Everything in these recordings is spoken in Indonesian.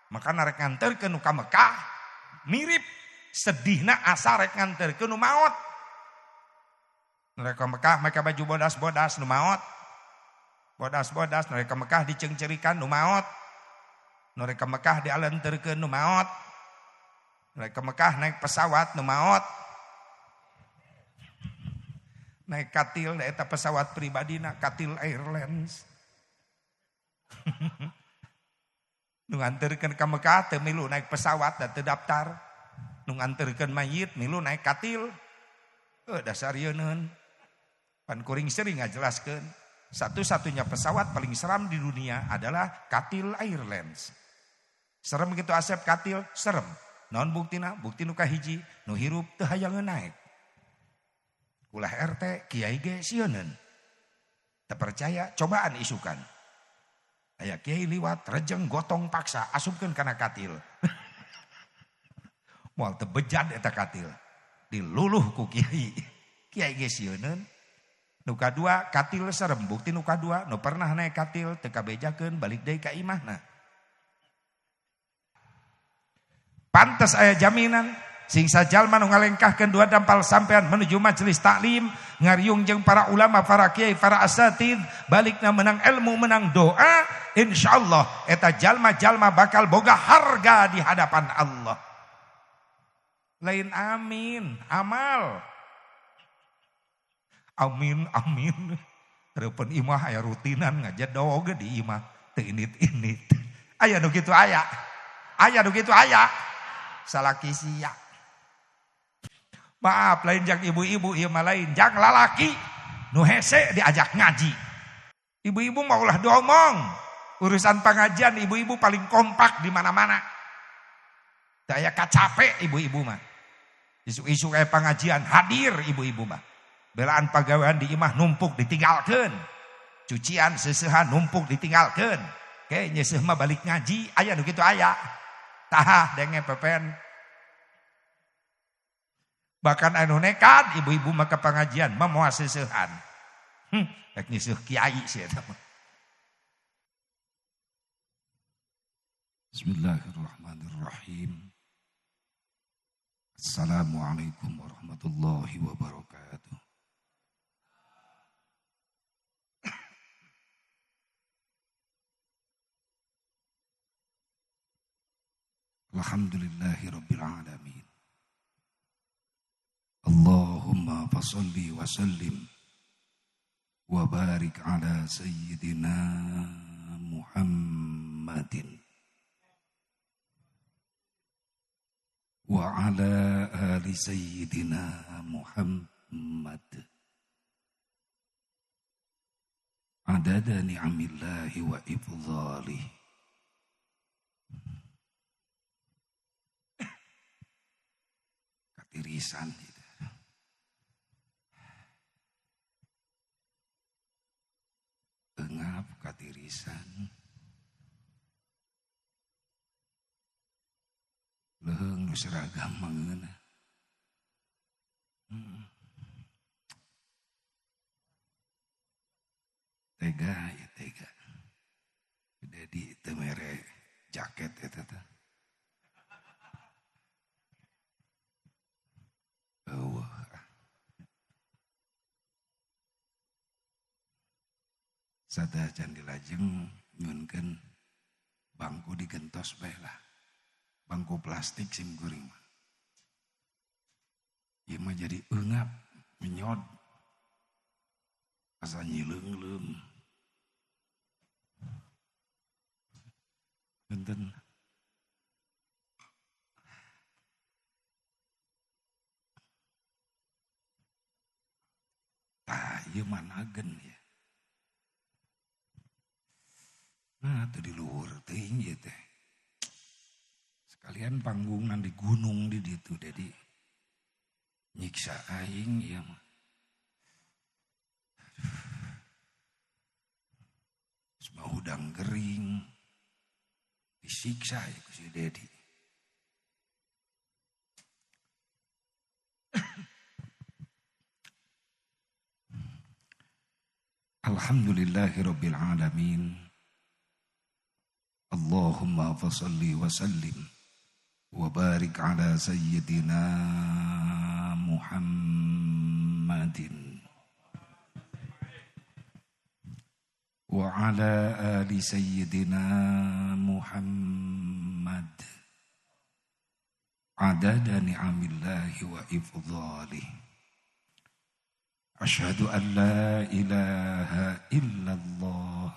Maka rek nganterkeun nu ka Mekah mirip sedihna asa rek nganterkeun nu maot. Mereka Mekah mereka baju bodas-bodas nu maot. Bodas-bodas mereka Mekah dicengcerikan nu maot. Mereka Mekah dialenterkeun nu maot. Mereka Mekah naik pesawat nu maot. Naik katil eta pesawat pribadina Katil Airlines. Nu nganterkeun ka Mekah teu milu naik pesawat da teu daftar. Nu nganterkeun mayit milu naik katil. Dasar ieu neun. Pan kuring sering ngajelaskeun, satu-satunya pesawat paling seram di dunia adalah Katil Airlines. Serem gitu Asep Katil, serem. Naon buktina? Bukti nu kahiji, nu hirup teu hayang naik. Ulah RT, kiai ge sieun. Teu percaya, cobaan isukan. Aya kiai liwat rejeng gotong paksa asupkeun kana katil. Moal teu bejad eta katil. Diluluh ku kiai. Kiai ge sieun. Nu kadua katil serem, bukti nu kadua nu pernah naik katil teu kabejakeun balik deui ka imahna. Pantes aya jaminan sing sajalma nu ngalengkahkeun dua dampal sampean menuju majelis taklim ngariung jeung para ulama, para kiai, para asatid, balikna menang ilmu, menang doa, insyaallah eta jalma-jalma bakal boga harga di hadapan Allah. Lain amin, amal. Amin, amin. Tereupeun imah aya rutinan ngajadog di imah teu init-init. Aya nu kitu aya. Aya nu kitu aya. Salaki sia. Maaf lain jak ibu-ibu ieu mah lain jak lalaki nu hese diajak ngaji. Ibu-ibu mah ulah diomong. Urusan pengajian ibu-ibu paling kompak di mana-mana. Teu aya kacape ibu-ibu mah. Isu-isu kayak pengajian hadir ibu-ibu mah. Belaan pagawean di imah numpuk ditinggalkeun. Cucian seusehan numpuk ditinggalkeun. Ke nyeuseum mah balik ngaji, aya nu kitu aya. Tah denge pepen. Bahkan anu nekat ibu-ibu mah ke pengajian mah moal seusehan. Rek nyeuseuk kiai sia eta mah. Bismillahirrahmanirrahim. Assalamualaikum warahmatullahi wabarakatuh. Alhamdulillahi rabbil alamin. Allahumma fasalli wa sallim wa barik ala sayyidina Muhammadin wa ala ali sayyidina Muhammad adada ni'amillahi wa ifdhalih. Katirisan gitu. Engap katirisan. Leheung nu seragam mangeuna. Tega ya tega. Jadi teu mere jaket eta teh. Eueuh. Sadajan dilajeng nyunkeun bangku digentos bae lah. Bangku plastik sim guring mah. Ieu mah jadi eungap, menyod. Asa nyileung-leung. Benten. Tah, ieu mah nagen ya. Nah, teu di luhur teuing ieu teh. Sekalian panggungan di gunung di ditu, jadi nyiksa aing ieu mah. Semua udang kering disiksa ya ku si Dedi. Alhamdulillahirabbil alamin. Allahumma fasalli wa sallim wa barik ala sayyidina Muhammadin wa ala ali sayyidina Muhammad adada ni'amillahi wa ifdhalih. Asyhadu an la ilaha illallah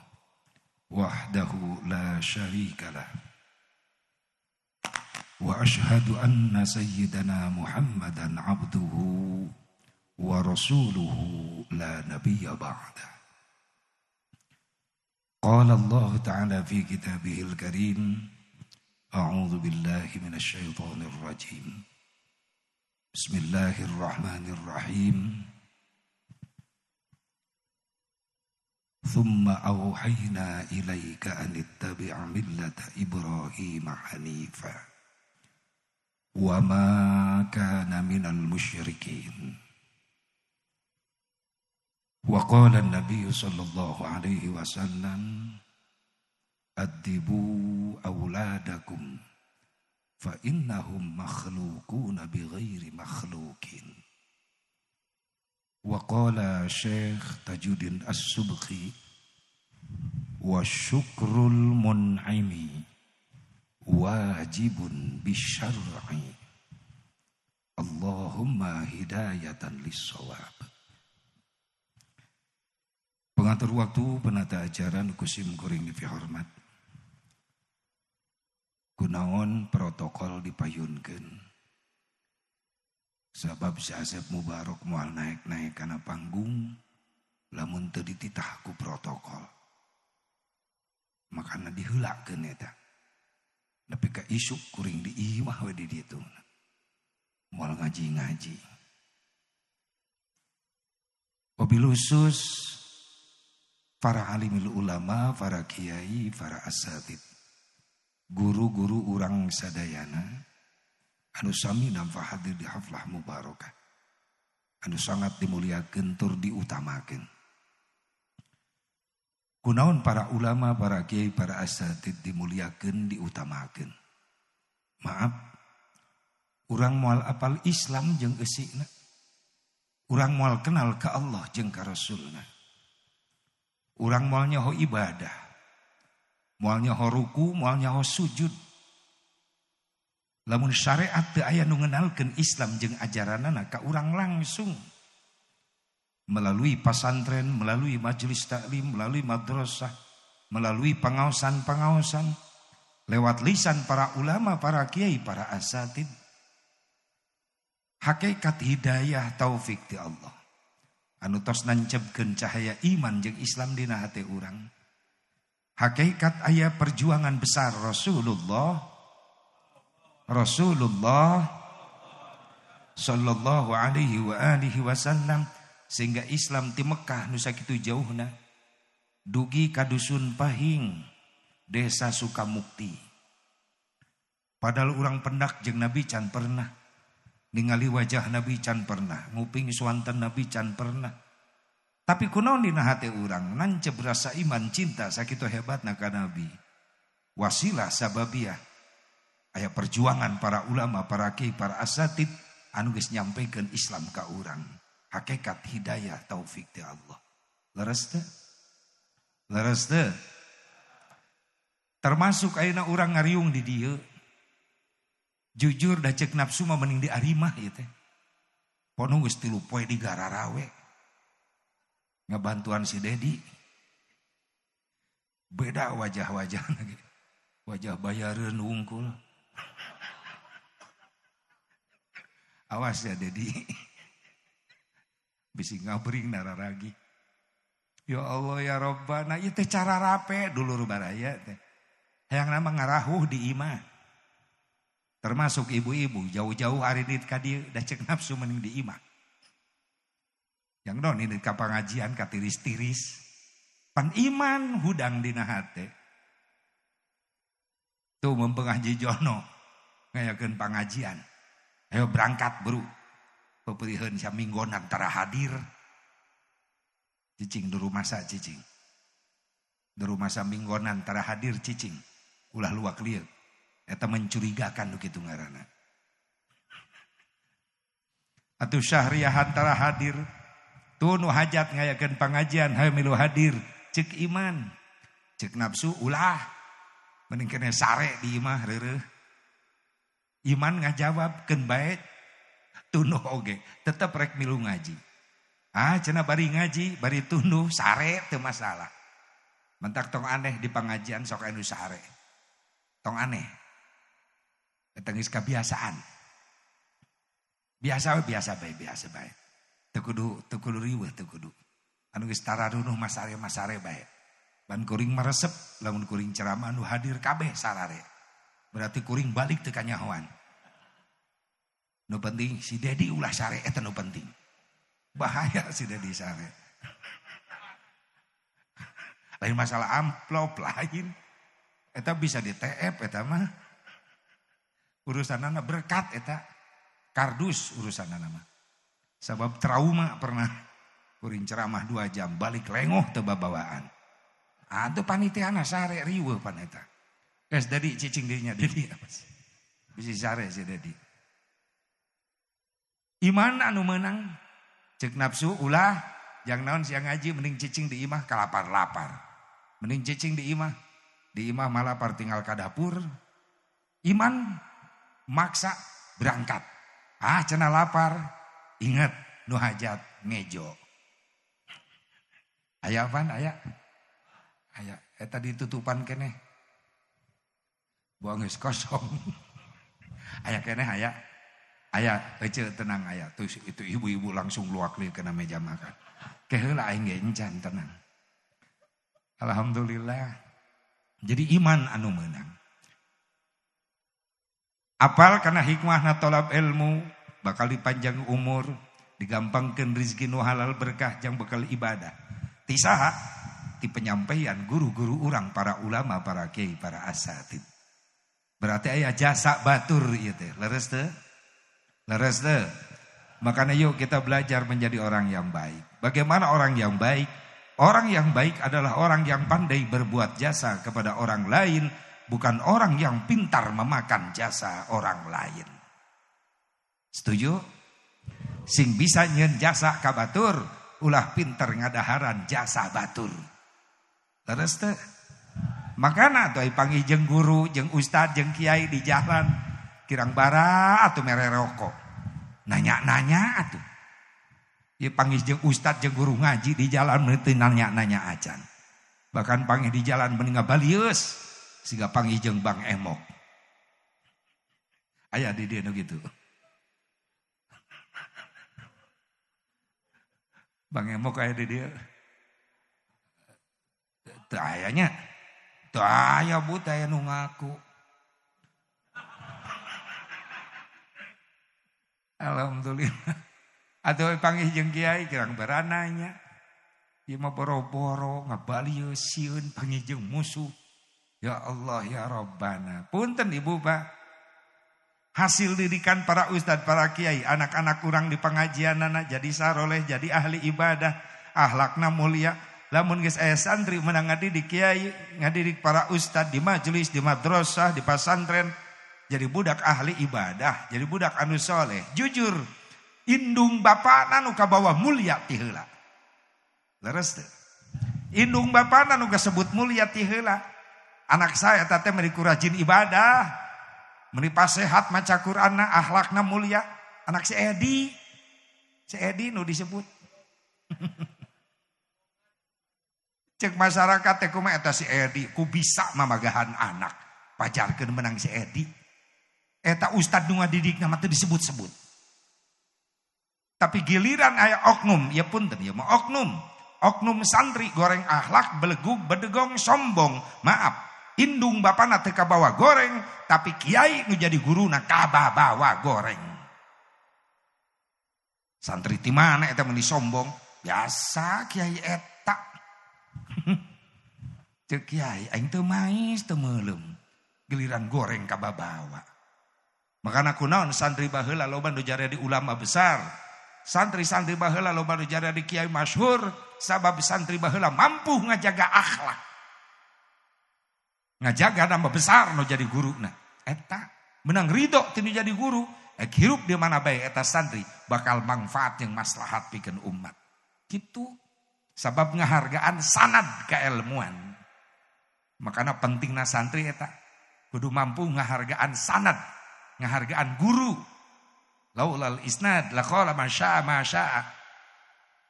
wahdahu la syarika lah. Wa asyhadu anna sayyidana Muhammadan abduhu wa rasuluhu la nabiyya ba'dah. Qala Allah Ta'ala fi kitabihil karim, a'udzu billahi minasy syaithanir rajim. Bismillahirrahmanirrahim. Thumma awhayna ilaika an ittabi' millata Ibrahim hanifa wa ma kana minal musyrikin. Wa qala an-nabiy sallallahu alaihi wasallam addibu awladakum fa innahum makhluquna bighairi makhluqin. Wa qala Syekh Tajuddin As-Subki wa syukrul mun'imi wajibun bisyar'i. Allahumma hidayatan lis-shawab. Pengatur waktu penata ajaran kusim kuring dipihormat. Kunaon protokol dipayunkeun. Sabab si Asep Mubarak moal naik-naik kana panggung, lamun teu dititah ku protokol. Makana diheulakeun eta. Nepi ka isuk kuring di imah we di ditu. Moal ngaji-ngaji. Wabil khusus para alimul ulama, para kiai, para asatid, guru-guru urang sadayana anu sami nampa hadir di haflah mubarakah, anu sangat dimuliakeun tur diutamakeun. Kunaon para ulama, para kiai, para asatid dimuliakeun, diutamakeun. Maaf, urang moal apal Islam jeung eusina. Urang moal kenal ka Allah jeung ka Rasulna. Urang moal nyaho ibadah, moal nyaho ruku, moal nyaho sujud. Lamun syariat teu aya nu ngenalkeun Islam jeung ajaranana ka urang langsung melalui pesantren, melalui majelis taklim, melalui madrasah, melalui pengaosan-pengaosan, lewat lisan para ulama, para kiai, para asatid. Hakikat hidayah taufik ti Allah anu tos nancebkeun cahaya iman jeung Islam dina hati urang. Hakikat aya perjuangan besar Rasulullah sallallahu alaihi wa alihi wasallam sehingga Islam ti Mekah nu sakitu jauhna dugi ka dusun Pahing, desa Sukamukti. Padahal urang pendak jeung Nabi can pernah ningali wajah Nabi, can pernah nguping suanten Nabi, can pernah. Tapi kunaon dina hati urang nanceb rasa iman cinta sakitu hebatna ka Nabi. Wasilah sababiyah aya perjuangan para ulama, para kiai, para asatid anu geus nyampikeun Islam ka urang. Hakikat hidayah taufik ti Allah. Leres teu? Leres teu? Termasuk ayeuna urang ngariung di dieu. Jujur da cek nafsu mah mending di arimah ieu teh. Pono geus 3 poe di Gararawe. Ngabantuan si Dedi. Beda wajah-wajahna ge. Wajah bayareun wungkul. Awas ya Dedi. Bisi ngabring nararagi. Ya Allah ya Rabbana, ieu teh cara rape dulur baraya teh. Hayang nama ngarahuh di imah. Termasuk ibu-ibu jauh-jauh hari dit ka dieu da cek nafsu mending di imah. Yang non ini ka pangajian ka tiris-tiris. Pan iman hudang dina hate. Tuh mempengah jijono ngayakeun pangajian. Ayo berangkat bro. Peperiheun saminggonan tara hadir. Cicing di rumah sa cicing. Di rumah saminggonan tara hadir cicing. Ulah luak lieu. Eta mencurigakan nu kitu ngaranna. Atuh Syahriah hantara hadir. Tuh nu hajat ngayakeun pangajian hayu milu hadir. Ceuk iman. Ceuk nafsu ulah. Mending kene sare di imah reureuh. Iman ngajawabkeun bae. Tunduh oge. Tetep rek milu ngaji. Cenah bari ngaji, bari tunduh sare teu masalah. Mentak tong aneh di pangajian sok anu sare. Tong aneh. Eta geus kabiasaan. Biasa bae. Teu kudu riweuh teu kudu. Anu geus tararunuh masare bae. Ban kuring maresep lamun kuring ceramah anu hadir kabeh sarare. Berarti kuring balik teu kanyahoan. Nu penting si Dedi ulah sare eta nu penting. Bahaya si Dedi sare. Lain masalah amplop lain. Eta bisa di TF eta mah. Urusanana berkat eta. Kardus urusanana mah. Sebab trauma pernah kuring ceramah 2 jam balik lengoh teu babawaan. Atuh panitiana sare riweuh pan eta. Geus Dedi cicing dirinya Dedi. Bisi sare si Dedi. Iman anu menang cek nafsu ulah jang naon siang ngaji mending cicing di imah kalapar-lapar. Mending cicing di imah malapar tinggal ka dapur. Iman maksa berangkat. Cenah lapar, ingat nu hajat ngejo. Aya apaan aya? Aya eta ditutupan keneh. Buang geus kosong. Aya keneh aya. Aya ece tenang aya. Tuh itu ibu-ibu langsung luak li kena meja makan. Keheula aing ge encan tenang. Alhamdulillah. Jadi iman anu meunang. Apal kana hikmahna tolab ilmu bakal dipanjang umur, digampangkeun rezeki nu halal berkah jang bakal ibadah. Ti saha? Ti penyampaian guru-guru urang para ulama, para kiai, para asatid. Berarti aya jasa batur ieu teh. Leres teu? Leres teu? Makanya yuk kita belajar menjadi orang yang baik. Bagaimana orang yang baik? Orang yang baik adalah orang yang pandai berbuat jasa kepada orang lain, bukan orang yang pintar memakan jasa orang lain. Setuju? Sing bisa nyeun jasa ka batur, ulah pintar ngadaharan jasa batur. Leres teu? Makana atuh panggih jeung guru, jeung ustad, jeung kiai di jalan, kirang bara atuh mere rokok. Nanya-nanya atuh. Ieu panggih jeung ustad jeung guru ngaji di jalan teu nanya-nanya acan. Bahkan panggih di jalan mending ngabalius siga panggih jeung Bang Emok. Aya di dieu nu kitu. Bang Emok aya di dieu. Teu aya nya. Teu aya but aya nu ngaku. Alhamdulillah. Atuh panggih jeung kiai kirang berananya. Ieu mah boro-boro ngabalieu sieun panggih jeung musuh. Ya Allah ya Rabbana. Punten Ibu Pak. Hasil didikan para ustad, para kiai, anak-anak kurang di pengajianana jadi saroleh, jadi ahli ibadah, akhlakna mulia. Lamun geus aya santri meunang ngadidik kiai, ngadidik para ustad di majelis, di madrasah, di pasantren, jadi budak ahli ibadah, jadi budak anu soleh. Jujur, indung bapana nu kabawa mulia ti heula. Leres teu? Indung bapana nu kasebut mulia ti heula. Anak saya teh meni rajin ibadah, meni pasehat maca Qur'anna, akhlakna mulia. Anak si Edi nu disebut. Cek masyarakat teh kumaha eta si Edi, ku bisa mamagahan anak. Pajarkeun menang si Edi. Eta ustad nu ngadidik nama teu disebut-sebut. Tapi giliran aya oknum, ya punten ya mah oknum santri goreng akhlak, belegug, bedegong, sombong. Maaf, indung bapana teu kabawa goreng, tapi kiai nu jadi guruna kabawa goreng. Santri ti mana eta mun sombong? Biasa kiai eta. Cek kiai aing teu mais teu meulem. Giliran goreng kabawa. Makana kunaon santri baheula loba nu jadi ulama besar. Santri-santri baheula loba nu jadi kiai masyhur, sabab santri baheula mampu ngajaga akhlak. Ngajaga nambah besar no jadi guru. Nah, eta menang ridho tinu jadi guru. Hirup di mana bae eta santri bakal manfaat yang maslahat pikeun umat. Gitu. Sabab ngahargaan sanad keilmuan. Makanya pentingna santri eta kudu mampu ngahargaan sanad, ngahargaan guru. Laulal isnad laqala masya.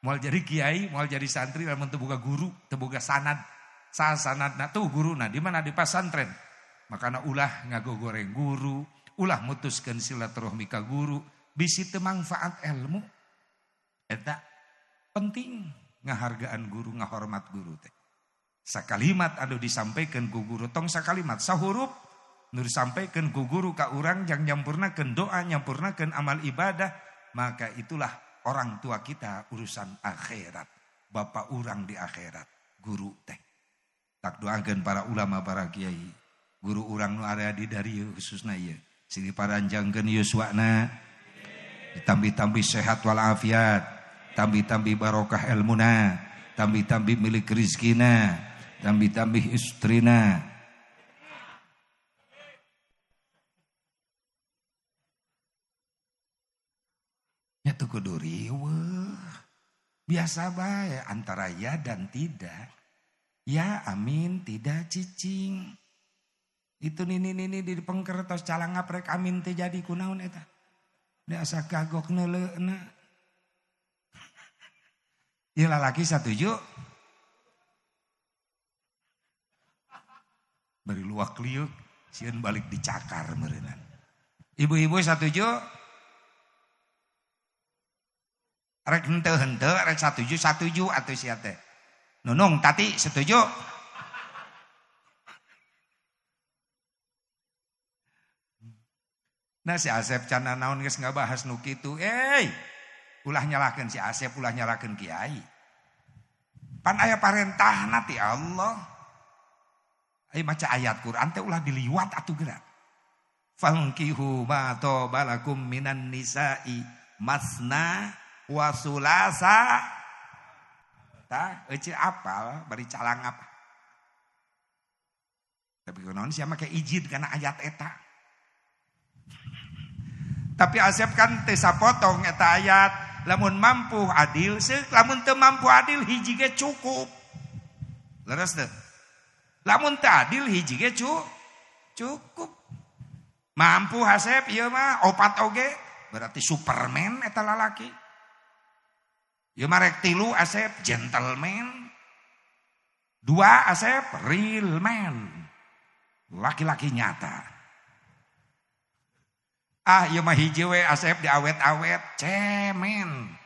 Moal jadi kiai, moal jadi santri lamun teu boga guru, teu boga sanad. Sa sanadna tuh guruna di mana di pesantren. Makanya ulah ngagogoreng guru, ulah mutuskeun silaturahmi ka guru, bisi teu manfaat ilmu. Eta penting ngahargaan guru, ngahormat guru teh. Sakalimat anu disampaikan ku guru tong sakalimat sahurup nu disampaikan ku guru ka urang jang nyampurnakeun doa, nyampurnakeun amal ibadah, maka itulah orang tua kita urusan akhirat. Bapak urang di akhirat, guru teh. Tak doakeun para ulama, para kiai, guru urang nu area di dari khususna ieu. Sini paranjangkeun yuswana, ditambi-tambi sehat walafiat, tambi-tambi barokah ilmuna, tambi-tambi milik rizkina, tambi-tambi istrina. Ya tuh kudu riweuh. Biasa bae antara ya dan tidak. Ya amin, tidak cicing. Itu nini di pengkertos calang aprek amin teh jadi kunaon eta. Da asa kagok neuleuna. Ieu lalaki satuju. Bari luak liuk, sieun balik dicakar meureunana. Ibu-ibu satuju. Rek henteu rek satuju atuh sia teh. Nunung tati setuju. Nah si Asep cana naon geus ngabahas nu kitu. Ulah nyalahkeun si Asep, ulah nyalahkeun kiai. Pan aya parentahna ti Allah. Ai maca ayat Quran teh ulah diliwat atuh geura. Fankihu ma tabalakum minan nisa'i masna wa sulasa. Tah eueuh apal bari calang apa. Tapi kunaon sia make ijid kana ayat eta. Tapi Asep kan teu sapotong eta ayat. Lamun mampu adil, lamun teu mampu adil hiji ge cukup. Leres teu? Lamun teu adil hiji ge cukup. Mampu Asep ieu mah opat oge, berarti Superman eta lalaki. Ieu mah rek 3 Asep gentleman. 2 Asep real man. Laki-laki nyata. Ieu mah hiji we Asep diawet-awet cemen.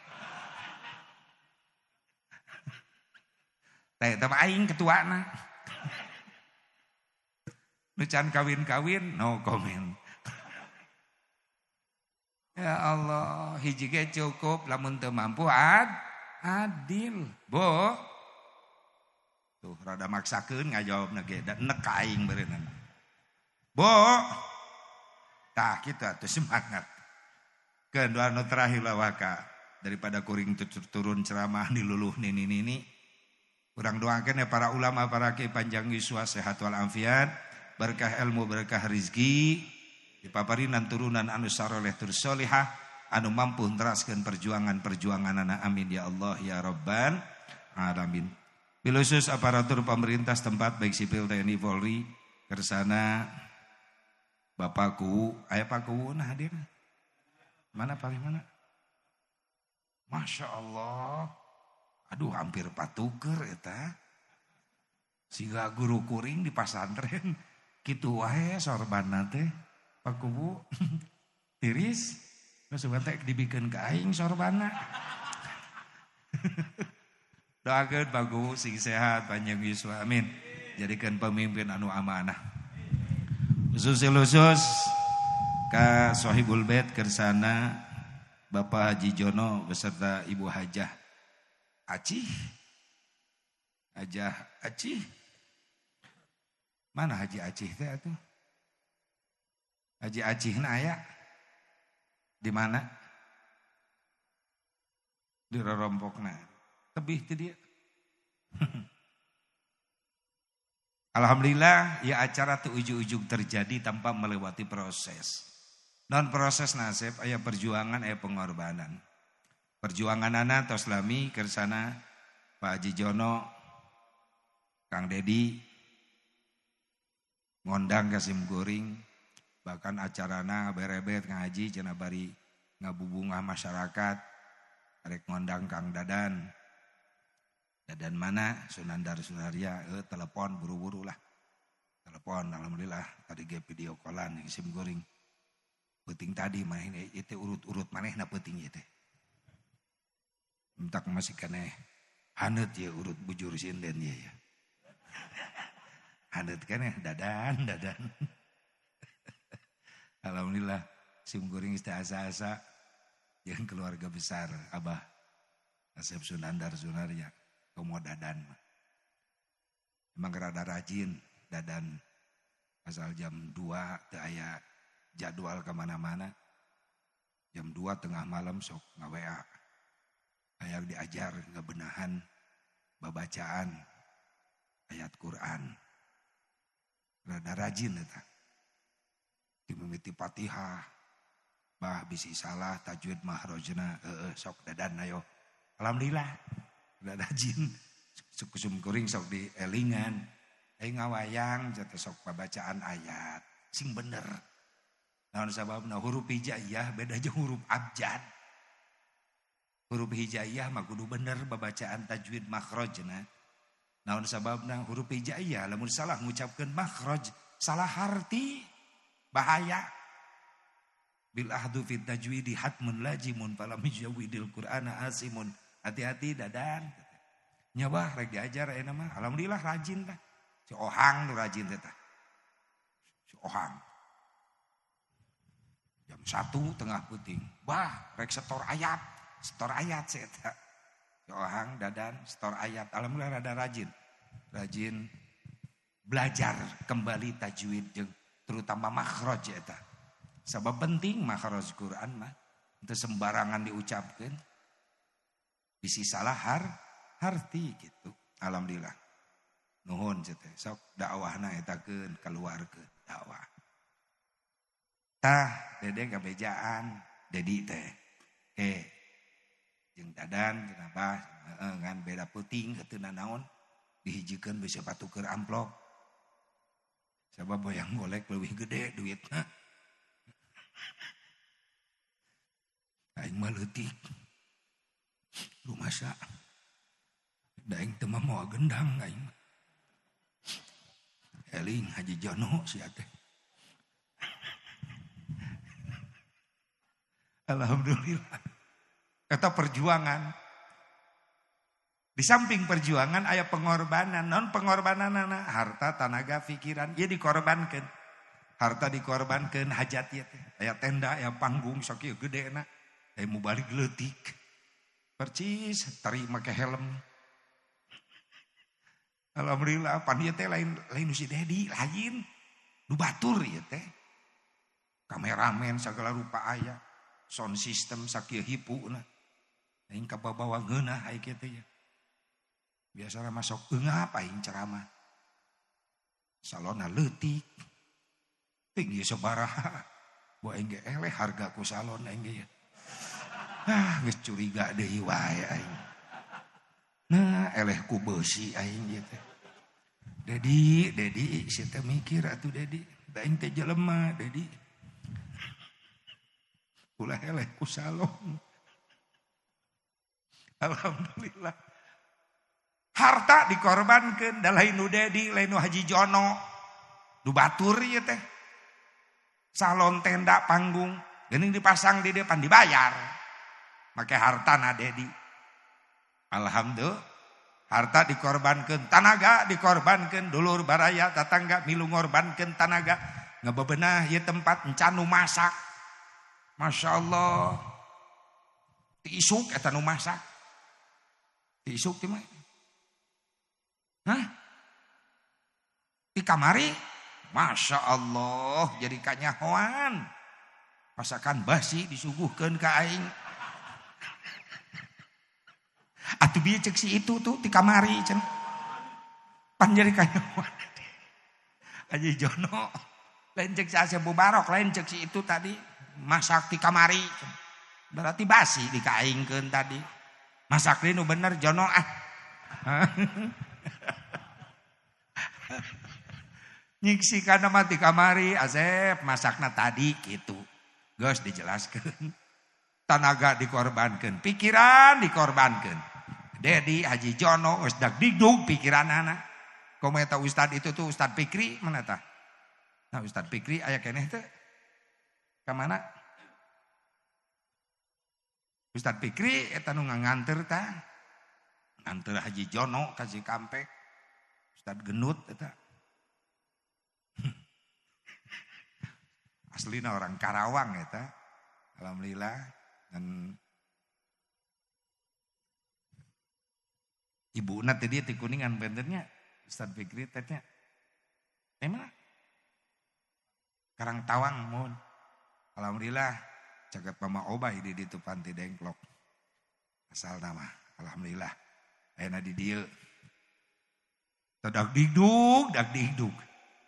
Teh eta mah aing ketuana. Nu can kawin-kawin no comment. Ya Allah, hiji ge cukup lamun teu mampu adil. Bo. Tuh rada maksakeun ngajawabna ge da enek ka aing beureunan. Bo. Tah kita tuh semangat. Keun doa nu terakhir lawaka daripada kuring turun ceramah diluluh nini. Urang doakeun ya para ulama, para kiai panjang yuswa sehat wal afiat, berkah ilmu, berkah rezeki. Dipaparinan turunan anu saroleh tur solihah anu mampu neraskeun perjuangan-perjuanganna amin ya Allah ya Rabbal alamin. Khusus aparatur pemerintah setempat baik sipil TNI Polri kersana Bapakku, aya Pak Kuwu nah hadir. Mana paling mana? Masya Allah. Aduh hampir patuker eta. Siga guru kuring di pasantren kitu wae sorbanna teh. Pak Kuwu tiris, terus teh dibikeun ka aing sorbana. Doakeun Pak Kuwu sing sehat panjang yuswa amin. Jadikan pemimpin anu amanah. Khusus ka Sohibul Bait kersana Bapak Haji Jono beserta Ibu Hajah Acih. Hajah Acih. Mana Haji Acih teh atuh? Haji Acihna aya di mana? Di rorompokna. Tebih ti dia. Alhamdulillah ya acara tu ujug-ujug terjadi tanpa melewati proses. Non proses nasib aya perjuangan aya pengorbanan. Perjuangan anak tos lami kersana Pak Haji Jono, Kang Dedi ngondang ka Simkuring, bahkan acarana berebet ngaji cenah bari ngabubungah masyarakat, arek ngondang Kang Dadan. Dadan mana Sunandar Sunaria, telepon buru-buru lah. Telepon alhamdulillah tadi ge video callan yang Simkuring. Penting tadi mah itu urut-urut manehna penting ieu teh. Entak masih keneh haneut ya urut bujur sinden ya. Haneut keneh dadan. Alhamdulillah Simkuring teh asa-asa jeung keluarga besar Abah Asep Sunandar Sunaria komo dadan mah. Emang rada rajin dadan asal jam 2 teu aya jadwal kemana-mana. Jam 2 tengah malam sok nga-WA. Aya diajar ngabenahan babacaan ayat Quran. Rada rajin eta. Dimimiti Fatihah. Bah bisi salah tajwid mahrojna sok dadan ayo. Alhamdulillah udah rajin. Sukusum kuring sok dielingan. Ngawayang jatuh sok pembacaan ayat sing bener. Naon sababna huruf hijaiyah beda jeung huruf abjad. Huruf hijaiyah mah kudu bener babacaan tajwid makhrajna. Naon sababna huruf hijaiyah lamun salah ngucapkeun makhraj salah harti bahaya. Bil ahdu fit tajwidi hatmun lajimun falam yajwidil qur'ana asimun. Hati-hati dadan. Nyoba rek diajar ayeuna mah alhamdulillah rajin tah. Si Ohang nu rajin teh tah. Si Ohang. Jam 1 tengah puting. Bah, rek setor ayat sih eta. Si Ohang dadan setor ayat. Alhamdulillah rada rajin. Rajin belajar kembali tajwid jeung terutama makhraj eta. Sabab penting makhraj Quran mah teu sembarangan diucapkeun. Bisi salah harti gitu. Alhamdulillah. Nuhun teh sok dakwahna etakeun keluarkeun dakwah. Tah Dede kabejaan Dedi teh. Jeung dadan kenapa ngan beda peuting keuteuna naon dihijikeun bisa patukeun amplop. Sabab boyang golek leuwih gede duitna. Aing mah leutik. Rumasa. Da aing teu moal gendang aing. Eling Haji Jono sia teh. Alhamdulillah. Eta perjuangan. Di samping perjuangan aya pengorbanan. Non pengorbananana harta, tenaga, pikiran. Ieu dikorbankeun. Harta dikorbankeun hajat ieu teh. Aya tenda, aya panggung sok ieu gedena. Aya mubalik leutik. Percis tari make helm. Alhamdulillah pan ieu teh lain si Dedi, lain nu batur ieu teh. Kameramen sagala rupa aya, sound system sakieu hipuna. Aing kabawa ngeunah aya kieu teh. Biasana masuk eungap aing ceramah. Salonna leutik. Tinggi sabaraha. Bu aing ge eleh harga ku salon aing ge. Geus curiga deui wae aing. Nah, eleh ku beusi aing ieu teh. Dedi, sia teh mikir atuh Dedi. Da aing teh jelema, Dedi. Ulah eleh ku salon. Alhamdulillah. Harta dikorbankeun da lain nu Dedi, lain nu Haji Jono. Nu batur ieu teh. Salon tenda panggung, geuning dipasang di depan dibayar. Make hartana Dedi. Alhamdulillah, harta dikorbankeun, tanaga dikorbankeun, dulur baraya tetangga milu ngorbankeun tanaga, ngebebenah ieu tempat encan nu masak. Masya Allah, ti isuk eta nu masak, ti isuk ti mana? Hah? Ti kamari, Masya Allah, jadi kanyahoan, masakan basi disuguhkeun ka aing. Atuh bieu cek si itu tuh di kamari cenah. Pan jadi kanyahoan. Haji Jono. Lain cek si Asep Mubarok, lain cek si itu tadi. Masak di kamari. Berarti basi dikaingkeun tadi. Masak ini bener Jono ah. Nyiksi kana mati kamari Asep masakna tadi gitu. Geus dijelaskeun. Tenaga dikorbankeun, pikiran dikorbankeun. Dedi Haji Jono geus dak digdug pikiranana. Komo eta ustad itu tuh Ustad Fikri mana tah? Nah Ustad Fikri aya keneh teh. Ka mana? Ustad Fikri eta nu nganter tah. Nganter Haji Jono ka Cikampek. Ustad Genut eta. Aslina orang Karawang eta. Alhamdulillah. Dan ibu na tadi di Kuningan bendernya Ustad Fikri tanya emang Karang Tawang mohon alhamdulillah cagat Mama Obah di itu Panti Dengklok asal nama alhamdulillah ayeuna di dieu dak digdug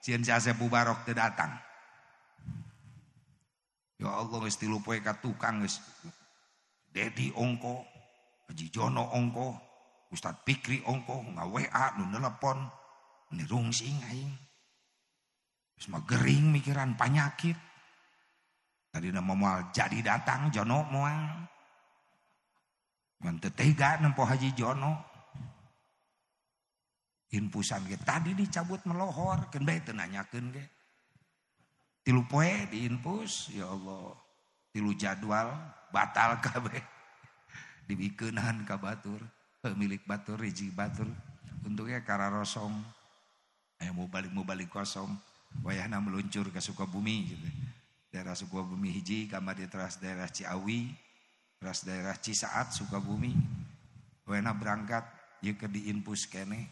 sieun si Asep Mubarok teu datang ya Allah geus 3 poe ka tukang geus Dedi ongko, Haji Jono ongko, Ustad Fikri ongko, nga-WA, nu nelpon, nirungsing aing. Terus magering mikiran penyakit. Tadi nama moal jadi datang Jono moal. Ngan teu tega nempo Haji Jono. Infusan ge tadi dicabut melohor, keun bae teu nanyakeun ge. 3 poe diinfus, ya Allah. 3 jadwal batal kabeh dibikeunhan ka batur milik batur hiji batur untungnya kararosong aya mau balik kosong wayahna meluncur ke Sukabumi gitu. Daerah Sukabumi hiji kamari teras daerah Ciawi teras daerah Cisaat Sukabumi wayahna berangkat ieu ke diinfus keneh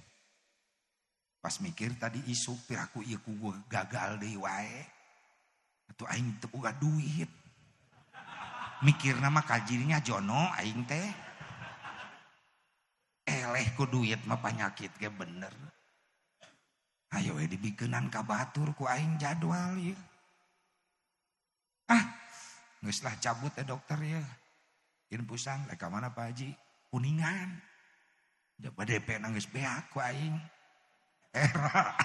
pas mikir tadi isuk piraku ieu ku gagal deui wae atuh aing teu boga duit mikir nama kajirinya Jono aing teh eleh ku duit mah penyakit ge bener ayo we dibikeunan ka batur ku aing jadwal ieu geus lah cabut dokter ya infusan ka mana Pak Haji Kuningan da DP geus beak ku aing era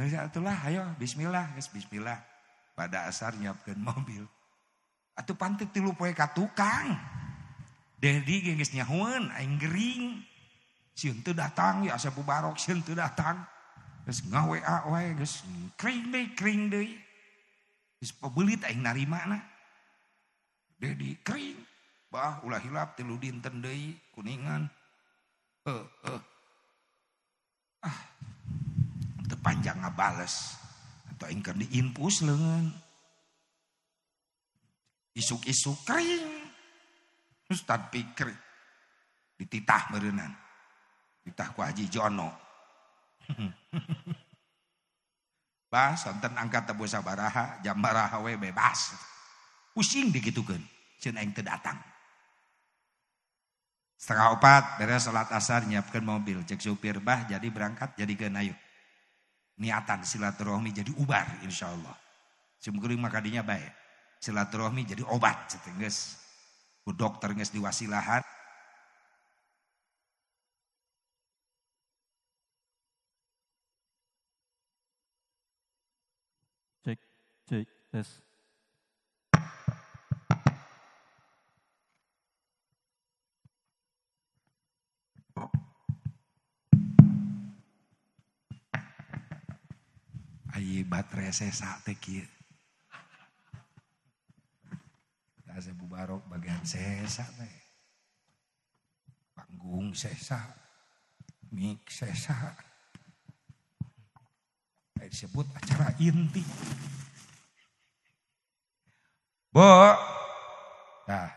itulah ayo bismillah pada asar nyiapkeun mobil atuh pantek 3 poe ka tukang Dedi geus nyahueun aing gering sieun teu datang ya Asep Mubarok sieun teu datang geus nga-WA wae geus kring deui geus pabeulit aing narimana Dedi kring bah ulah hilap 3 dinten deui Kuningan panjang ngabales atau ingker diinfus leungeun isuk-isuk kering Ustad Fikri dititah meureunnan dititah ku Haji Jono bah sonten angkat teu sabaraha jam baraha we bebas pusing digitukeun ceun aing teu datang 3:30 beres salat asar nyiapkeun mobil cek supir bah jadi berangkat jadikeun ayo niatan silaturahmi jadi ubar insyaallah. Sumkuring makadinya bae. Silaturahmi jadi obat geus. Ku dokter geus diwasilahan. Cek tes. Ayi baterai sesa teh kieu. Asep Mubarok bagian sesa teh. Panggung sesa. Mik sesa. Kayak disebut acara inti. Bo. Nah.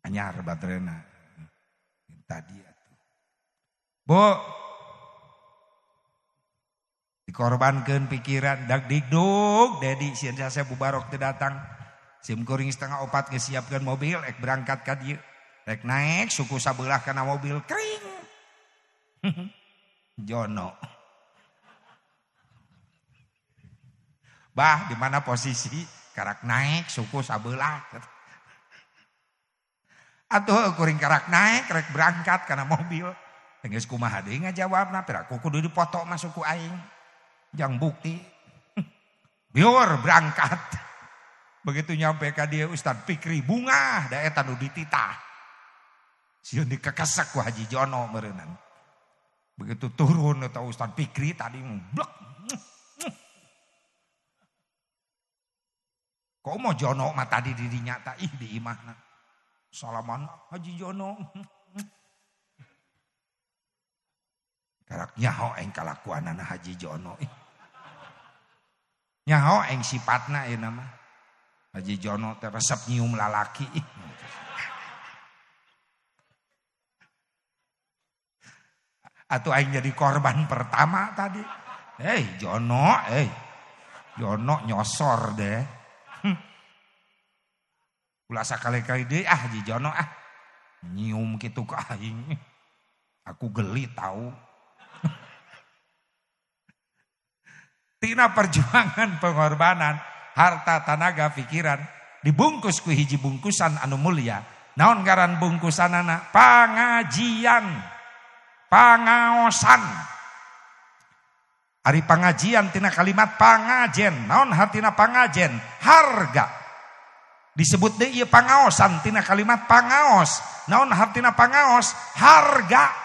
Anyar baterainya. Tadi atuh. Bo. Dikorbankeun pikiran dak digdug Dedi sieun Asep Mubarok teu datang sim kuring 3:30 geus siapkeun mobil ek berangkat ka dieu Rek naik suku sabelah kana mobil kering. Jono. Bah, di mana posisi karak naik suku sabelah. Atuh kuring karak naik rek berangkat kana mobil. Geus kumaha deui ngajawabna pira ku kudu dipoto masuk ku aing. Jang bukti. Biur berangkat. Begitu nyampe ka dieu Ustad Fikri bunga da eta nu dititah. Sieun dikekesak ku Haji Jono meureunna. Begitu turun eta Ustad Fikri tadi blek. Kok mau Jono mah tadi didinya ta ih di imahna. Salaman Haji Jono. Karak nyaho eng kalakuanana Haji Jono. Nyaho eng sifatna ieu mah. Haji Jono teh resep nyium lalaki. Atau aing jadi korban pertama tadi. Jono nyosor deh. Ulah sakali-kali deui Haji Jono nyium kitu ka aing. Aku geli tahu. Tina perjuangan pengorbanan harta tenaga pikiran dibungkus ku hiji bungkusan anu mulia. Naon ngaran bungkusanana? Pangajian. Pangaosan. Ari pangajian tina kalimat pangajen. Naon hartina pangajen? Harga. Disebut deui ieu pangaosan tina kalimat pangaos. Naon hartina pangaos? Harga.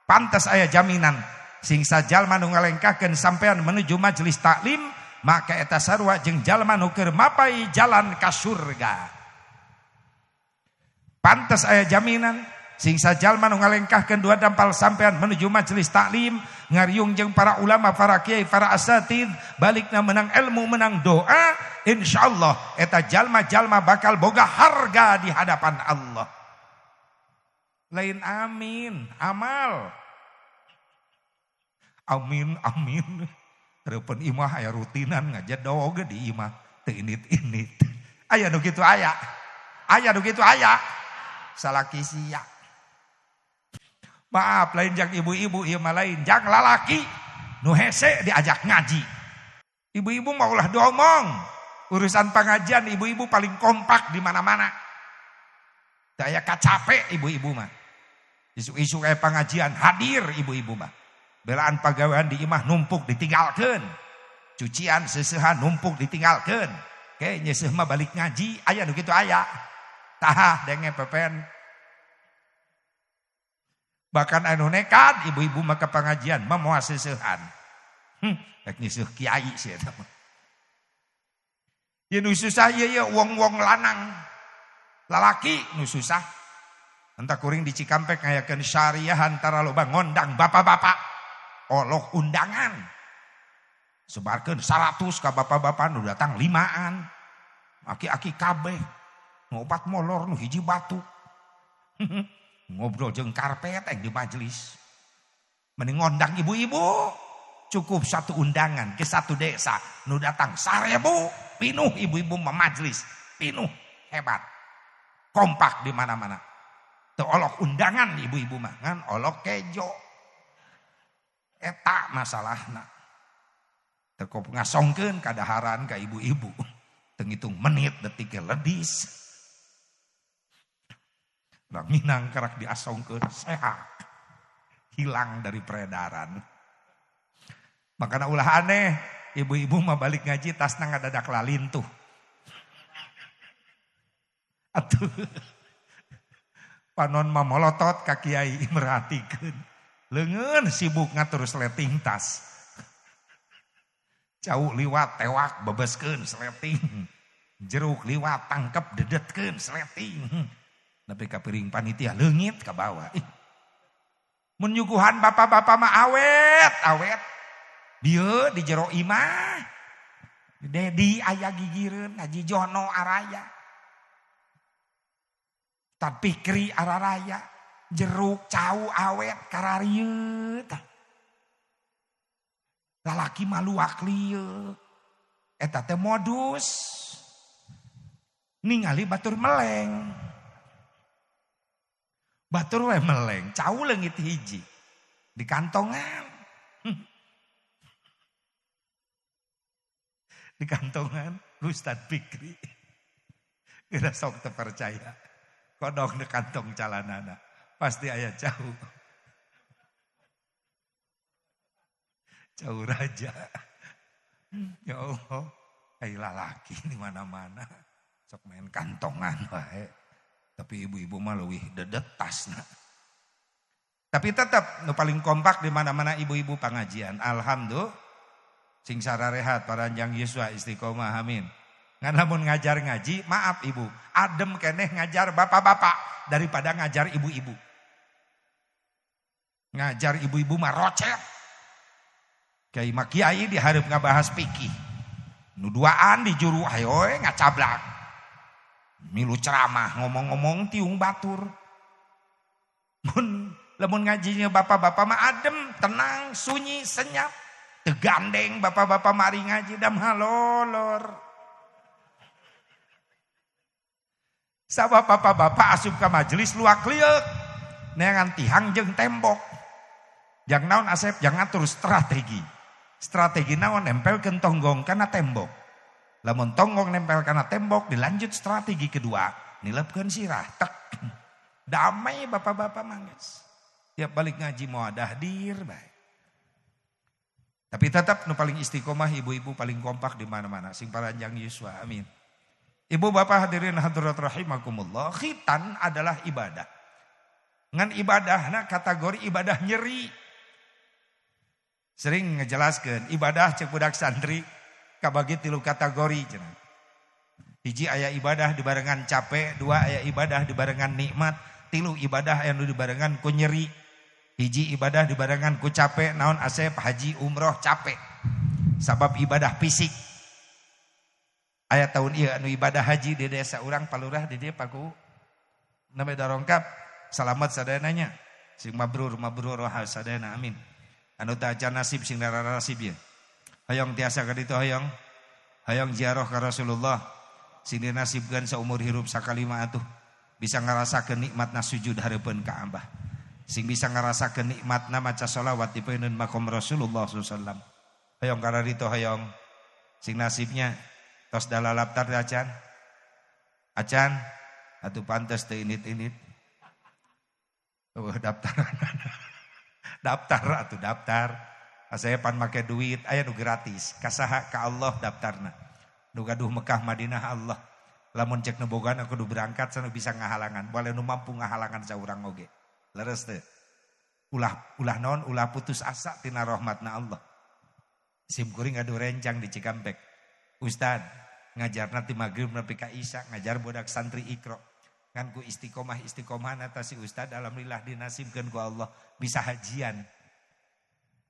Pantes aya jaminan sing sajalma nu ngalengkahkeun sampean menuju majelis taklim maka eta sarua jeung jalma nu keur mapai jalan ka surga. Pantes aya jaminan sing sajalma nu ngalengkahkeun dua dampal sampean menuju majelis taklim ngariung jeung para ulama, para kiai, para asatid, balikna menang ilmu, menang doa, insyaallah eta jalma-jalma bakal boga harga di hadapan Allah. Lain amin, amal. Amin. Reupeun imah aya rutinan ngajedog di imah teu init-init. Aya nu kitu aya. Salaki sia. Maaf lain jang ibu-ibu ieu mah lain jang lalaki nu hese diajak ngaji. Ibu-ibu mah ulah diomong. Urusan pengajian ibu-ibu paling kompak di mana-mana. Teu aya kacape ibu-ibu mah. Isu-isu kayak pengajian hadir ibu-ibu mah. Belaan pagawean di imah numpuk ditinggalkeun. Cucian seusehan numpuk ditinggalkeun. Ke nyeuseum mah balik ngaji, aya nu kitu aya. Tah denge pepen. Bahkan anu nekat ibu-ibu mah ke pengajian mah moal seusehan. Rek nyeuseum kiai sia eta mah. Ye nu susah ieu wong-wong lanang. Lalaki nu susah. Entah kuring di Cikampek ngayakeun syariah antara loba ngondang bapak-bapak. Oloh undangan. Sebarkeun 100 ka bapak-bapak nu datang 5an. Aki-aki kabeh. Ngobat molor nu hiji batu. Ngobrol jeung karpet di majelis. Mending ngondang ibu-ibu. Cukup satu undangan ke satu desa. Nu datang 1000. Pinuh ibu-ibu majelis. Pinuh. Hebat. Kompak di mana-mana. Teu olok undangan ibu-ibu mah. Ngan olok kejo. Eta masalahna. Tekop ngasongkeun kadaharan ka ibu-ibu. Teu ngitung menit detik ledis. Lah minang kerak diasongkeun sehat. Hilang dari peredaran. Makana ulah aneh, ibu-ibu mah balik ngaji tasna ngadadak lalintuh. Atuh. Panon mah molotot ka kiai merhatikeun. Leungeun sibuk ngatur sleting tas. Cau liwat tewak bebeskeun sleting. Jeruk liwat tangkep dedetkeun sleting. Tapi ka piring panitia leungit ka bawah. Mun nyuguhan bapak-bapak mah awet. Dieu di jero imah. Dedi aya gigireun Haji Jono araya. Tad Fikri araraya. Jeruk cau awet kararieu tah. Lalaki maluak lieu. Eta teh modus. Ningali batur meleng. Batur we meleng, cau leungit hiji. Di kantongan. Di kantongan Ustadz Fikri. Kira sok terpercaya. Kodok di kantong calanana. Pasti aya cau. Cau raja. Ya Allah. Hai lalaki di mana-mana. Sok main kantongan wae. Tapi ibu-ibu mah leuwih dedetasna. Tapi tetap nu paling kompak di mana-mana ibu-ibu pengajian. Alhamdulillah. Sing sararehat paranjang Yuswa istiqomah amin. Ngan lamun ngajar ngaji, maaf ibu, adem keneh ngajar bapak-bapak daripada ngajar ibu-ibu. Ngajar ibu-ibu mah rocet. Kiai mah kiai dihareup ngabahas fikih. Nu duaan di juru ayo ngacablak. Milu ceramah ngomong-ngomong tiung batur. Lamun ngajinya bapak-bapak mah adem, tenang, sunyi, senyap. Tegandeng bapak-bapak mari ngaji dam halolor. Sabab bapak-bapak asup ka majelis luak liuk. Neangan tihang jeung tembok. Jang naon Asep, jang ngatur strategi. Strategi naon nempelkeun tonggong kana tembok. Lamun tonggong nempel kana tembok dilanjut strategi kedua, nilepkeun sirah. Tek. Damai bapak-bapak mangges. Tiap balik ngaji mau hadir bae. Tapi tetap nu paling istiqomah ibu-ibu paling kompak di mana-mana. Sing paranjang Yuswa amin. Ibu bapak hadirin hadirat rahimakumullah, khitan adalah ibadah. Ngan ibadahna kategori ibadah nyeri. Sering ngejelaskeun ibadah cek budak santri kabagi 3 kategori cenah. Hiji aya ibadah dibarengan capek, 2 aya ibadah dibarengan nikmat, 3 ibadah anu dibarengan ku nyeri. Hiji ibadah dibarengan ku capek, naon Asep haji umroh capek. Sabab ibadah fisik. Aya tahun ieu anu ibadah haji di desa urang palurah di dieu paku name darongkap salamet sadananya. Sing mabrur roha sadana amin. Anu teu acan nasib sing darara nasib ieu. Hayong tiasa ka ditu hayong. Hayong ziarah ka Rasulullah. Sing dinasibkeun saumur hirup sakalima atuh bisa ngarasakeun nikmatna sujud hareupeun ka Abah. Sing bisa ngarasakeun nikmatna maca sholawat di peuneun makom Rasulullah sallallahu alaihi wasallam. Hayong ka ditu hayong. Sing nasibnya tos dalalaptar acan. Acan atuh pantes teu init-init. Daftaran. Daftar atuh daftar. Saya pan make duit, aya nu gratis. Kasaha ka Allah daftarna. Nu gaduh Mekah Madinah Allah. Lamun cek nu bogaan kudu berangkat sana bisa ngahalangan. Boleh nu mampu ngahalangan saurang oge. Leres teu. Ulah naon ulah putus asa tina rahmatna Allah. Sim kuring gaduh rencang di Cikampek. Ustad ngajarna ti magrib nepi ka isya, ngajar budak santri Iqra. Kan ku istiqomah si Ustad alhamdulillah dinasibkeun ku Allah bisa hajian.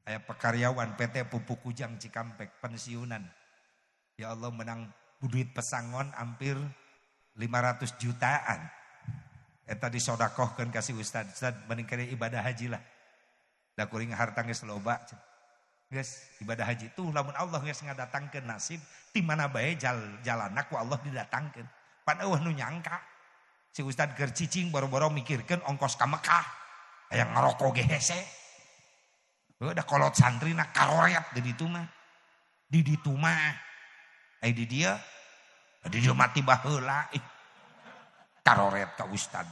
Aya pekaryawan PT Pupuk Kujang Cikampek pensiunan. Ya Allah menang duit pesangon hampir 500 jutaan. Eta disodakohkeun ka si Ustad. Ustad mending kene ibadah haji lah. Da kuring harta geus loba. Geus ibadah haji tuh lamun Allah geus ngadatangkeun nasib ti mana bae jalanna ku Allah didatangkeun. Pan eueuh nu nyangka. Si Ustad keur cicing boro-boro mikirkeun ongkos ka Mekah. Aya ngaroko ge hese. Udah kolot santri nak karoret di ditu mah. Di ditu mah. Di dia mati baheula. Karoret ka Ustad.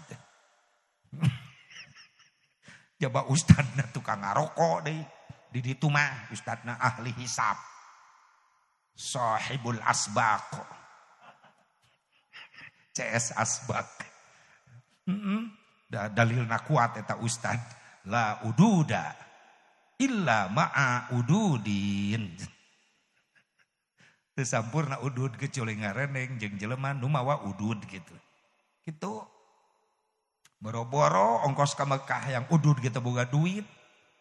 Jaba Ustadna tukang ngaroko deui. Di ditu mah Ustadna ahli hisab. Sahibul asbaq. CS asbaq. Dalilna kuat eta Ustad. La ududa. Illa ma'a ududin. Teu sampurna udud kecuali ngareneng jeung jelema nu mawa udud gitu. Gitu. Boro-boro ongkos ka Mekah yang udud gitu boga duit.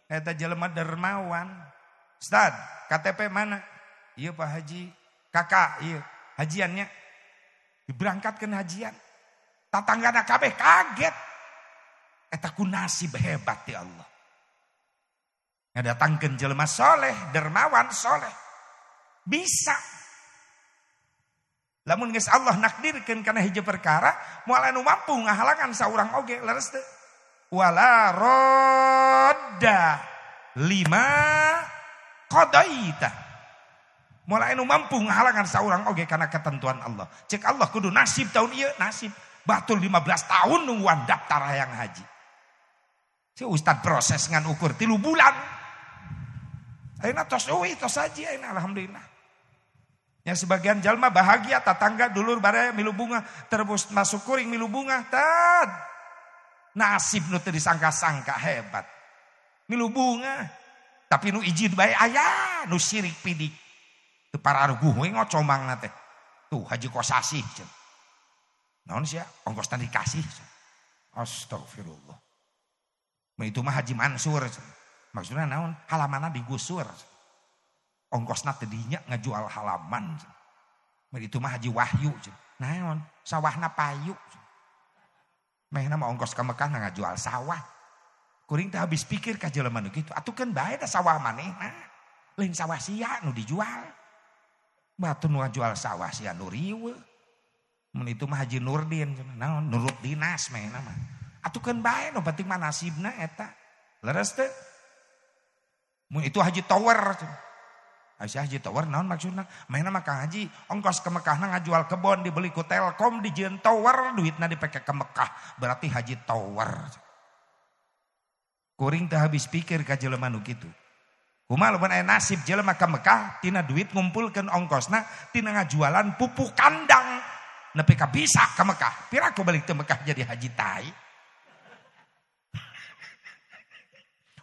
Eta jelema dermawan. Ustad, KTP mana? Iya Pak Haji. Kakak, iya. Hajiannya. Diberangkatkeun hajian. Tatanggana kabeh kaget. Eta ku nasib hebat ya Allah. Ngadatangkeun jelema soleh, dermawan soleh. Bisa. Lamun geus Allah nakdirkeun kana hiji perkara, moal anu mampu ngahalangan saurang oge leres teu. wala rodda lima qadaita. Mulai nu mampu ngahalangan saurang oge karena ketentuan Allah. Cek Allah kudu nasib tahun ieu nasib. Batul 15 tahun nungguan daftar hayang haji. Si Ustad proses ngan ukur 3 bulan. Ayeuna tos euy tos haji ayeuna alhamdulillah. Yang sebagian jalma bahagia tetangga dulur bare milu bunga terbus masuk kuring milu bunga tad. Nasib nu teu disangka-sangka hebat. Milu bunga tapi nu ijin bae aya nu sirik pidik. Teu pararuguh we ngocomangna teh. Tuh haji kosasih. Naon sia ongkosna dikasih. Astagfirullah. Itu mah haji mansur. Maksudnya naon halamanna digusur. Ongkosna teu dinya ngajual halaman. Itu mah haji wahyu. Naon sawahna payu. Mehna mah ongkos ka Mekah ngajual sawah. Kuring teh habis pikir ka jelema nu kitu. Atukeun bae da sawah manehna. Lain sawah sia nu dijual. Batu nu ngajual sawah sia nu riweuh. Mun itu mah Haji Nurdin, naon nurut dinas mehna mah. Atukeun bae nu penting mah nasibna eta. Leres teu? Mun itu Haji Tower. Aisyah Haji Tower naon maksudna? Mehna mah Kang Haji ongkos ke Mekahna ngajual kebon dibeli ku Telkom dijieun tower duitna dipake ke Mekah. Berarti Haji Tower. Kuring teh habis pikir ka jelema nu kitu. Kumaha lamun aya nasib jelema ka Mekah tina duit ngumpulkeun ongkosna tina ngajualan pupuk kandang. Nepi ka bisa ke Mekah. Piraku balik ke Mekah jadi haji tai.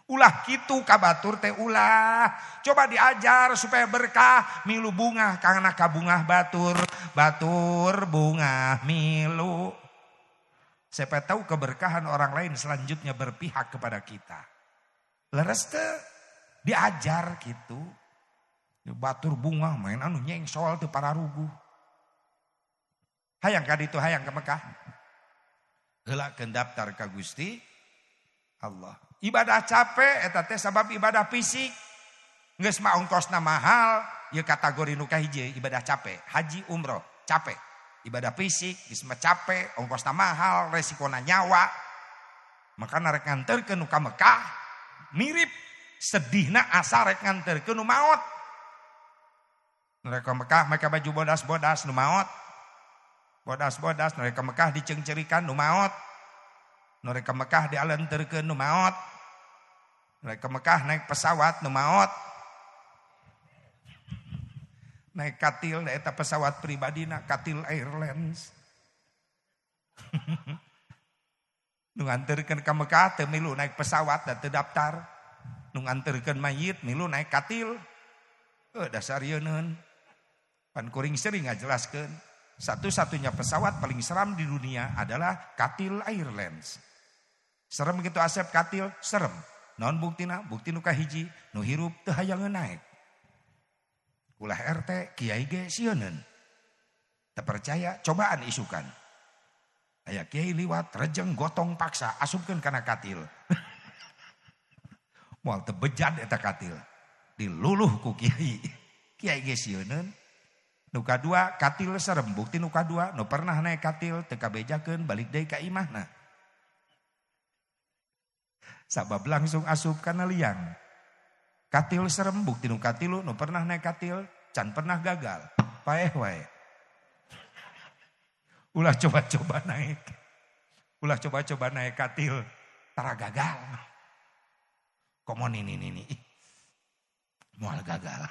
Ulah kitu kabatur teh ulah. Coba diajar supaya berkah. Milu bunga karena kabungah batur. Batur bunga milu. Siapa tahu keberkahan orang lain selanjutnya berpihak kepada kita. Leres teh diajar gitu. Batur bunga main anu nyengsol teu pararuguh. Hayang ka ditu hayang ke Mekah. Heulakeun daftar ka Gusti Allah. Ibadah capek eta teh sabab ibadah fisik. Geus mah ongkosna mahal, ieu kategori nu kahiji ibadah capek, haji umroh capek. Ibadah fisik geus mah capek, ongkosna mahal, resikona nyawa. Makana rek nganterkeun nu ka Mekah mirip sedihna asa rek nganterkeun nu maot. Nu rek ka Mekah make baju bodas-bodas nu maot. Bodas-bodas nu rek ka Mekah dicengcerikan nu maot. Nu rek ka Mekah dialenterkeun nu maot. Nu rek ka Mekah naik pesawat nu maot. Naik katil eta pesawat pribadina Katil Airlines. Nu nganterkeun ka Mekah teu milu naik pesawat da teu daftar. Nu nganterkeun mayit milu naik katil. Dasar ieu neun. Pan kuring sering ngajelaskeun. Satu-satunya pesawat paling seram di dunia adalah Katil Airlines. Serem gitu asep katil, serem. Naon buktina? Bukti nu kahiji, nu hirup teu hayangeun naik. Ulah RT, kiai ge sieun. Teu percaya, cobaan isukan. Aya kiai liwat, rejeng gotong paksa, asupkeun kana katil. Moal teu bejad eta katil. Diluluh ku kiai. Kiai ge sieun. Nu kadua katil serem, bukti nu kadua nu pernah naik katil teu kabejakeun balik deui ka imahna. Sabab langsung asup kana liang. Katil serem, bukti nu katilu nu pernah naik katil can pernah gagal. Paeh wae. Ulah coba-coba naik. Ulah coba-coba naik katil tara gagal. Komo ini. Moal gagal.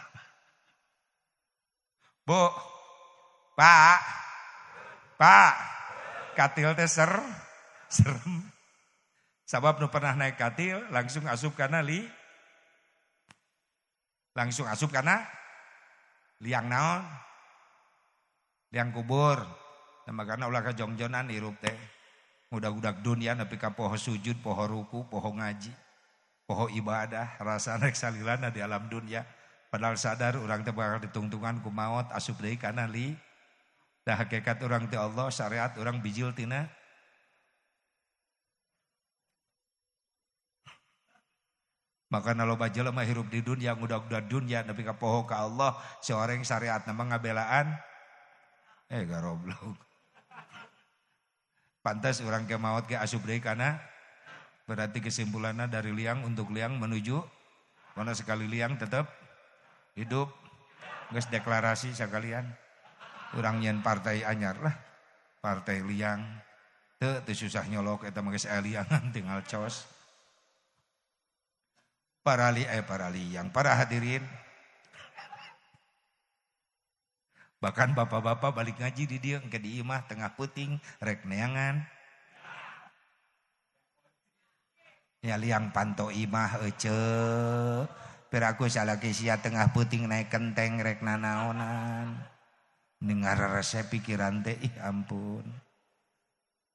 Bu, Pak, katil teh serem. Sabab nu pernah naik katil langsung asup kana langsung asup kana liang naon? Liang kubur. Makana ulah kajongjonan hirup teh. Budak-budak dunia nepi ka poho sujud, poho ruku, poho ngaji, poho ibadah, rasa rek salilana di alam dunia. Padahal sadar orang teh bakal ditungtungan ku maut asup deui kana da hakikat orang teh Allah syariat orang bijil tina maka loba jelema hirup di dunia ngudak-udak dunia nepi ka poho ka Allah seorang syariat nama ngabelaan garoblok pantas orang ke maut ge asup deui kana Berarti kesimpulannya dari liang untuk liang menuju mana sekali liang tetap hidup. Geus deklarasi sekalian. Urang nyen partai anyar lah. Partai liang. Teu susah nyolok eta mah geus liangan tinggal cos. Para liang, para hadirin. Bahkan bapak-bapak balik ngaji di dia engke di imah tengah puting rek neangan. Ya liang panto imah ece. Piraku salaki sia tengah puting naik kenteng rek nanaonan. Dengar resep pikiran teh ampun.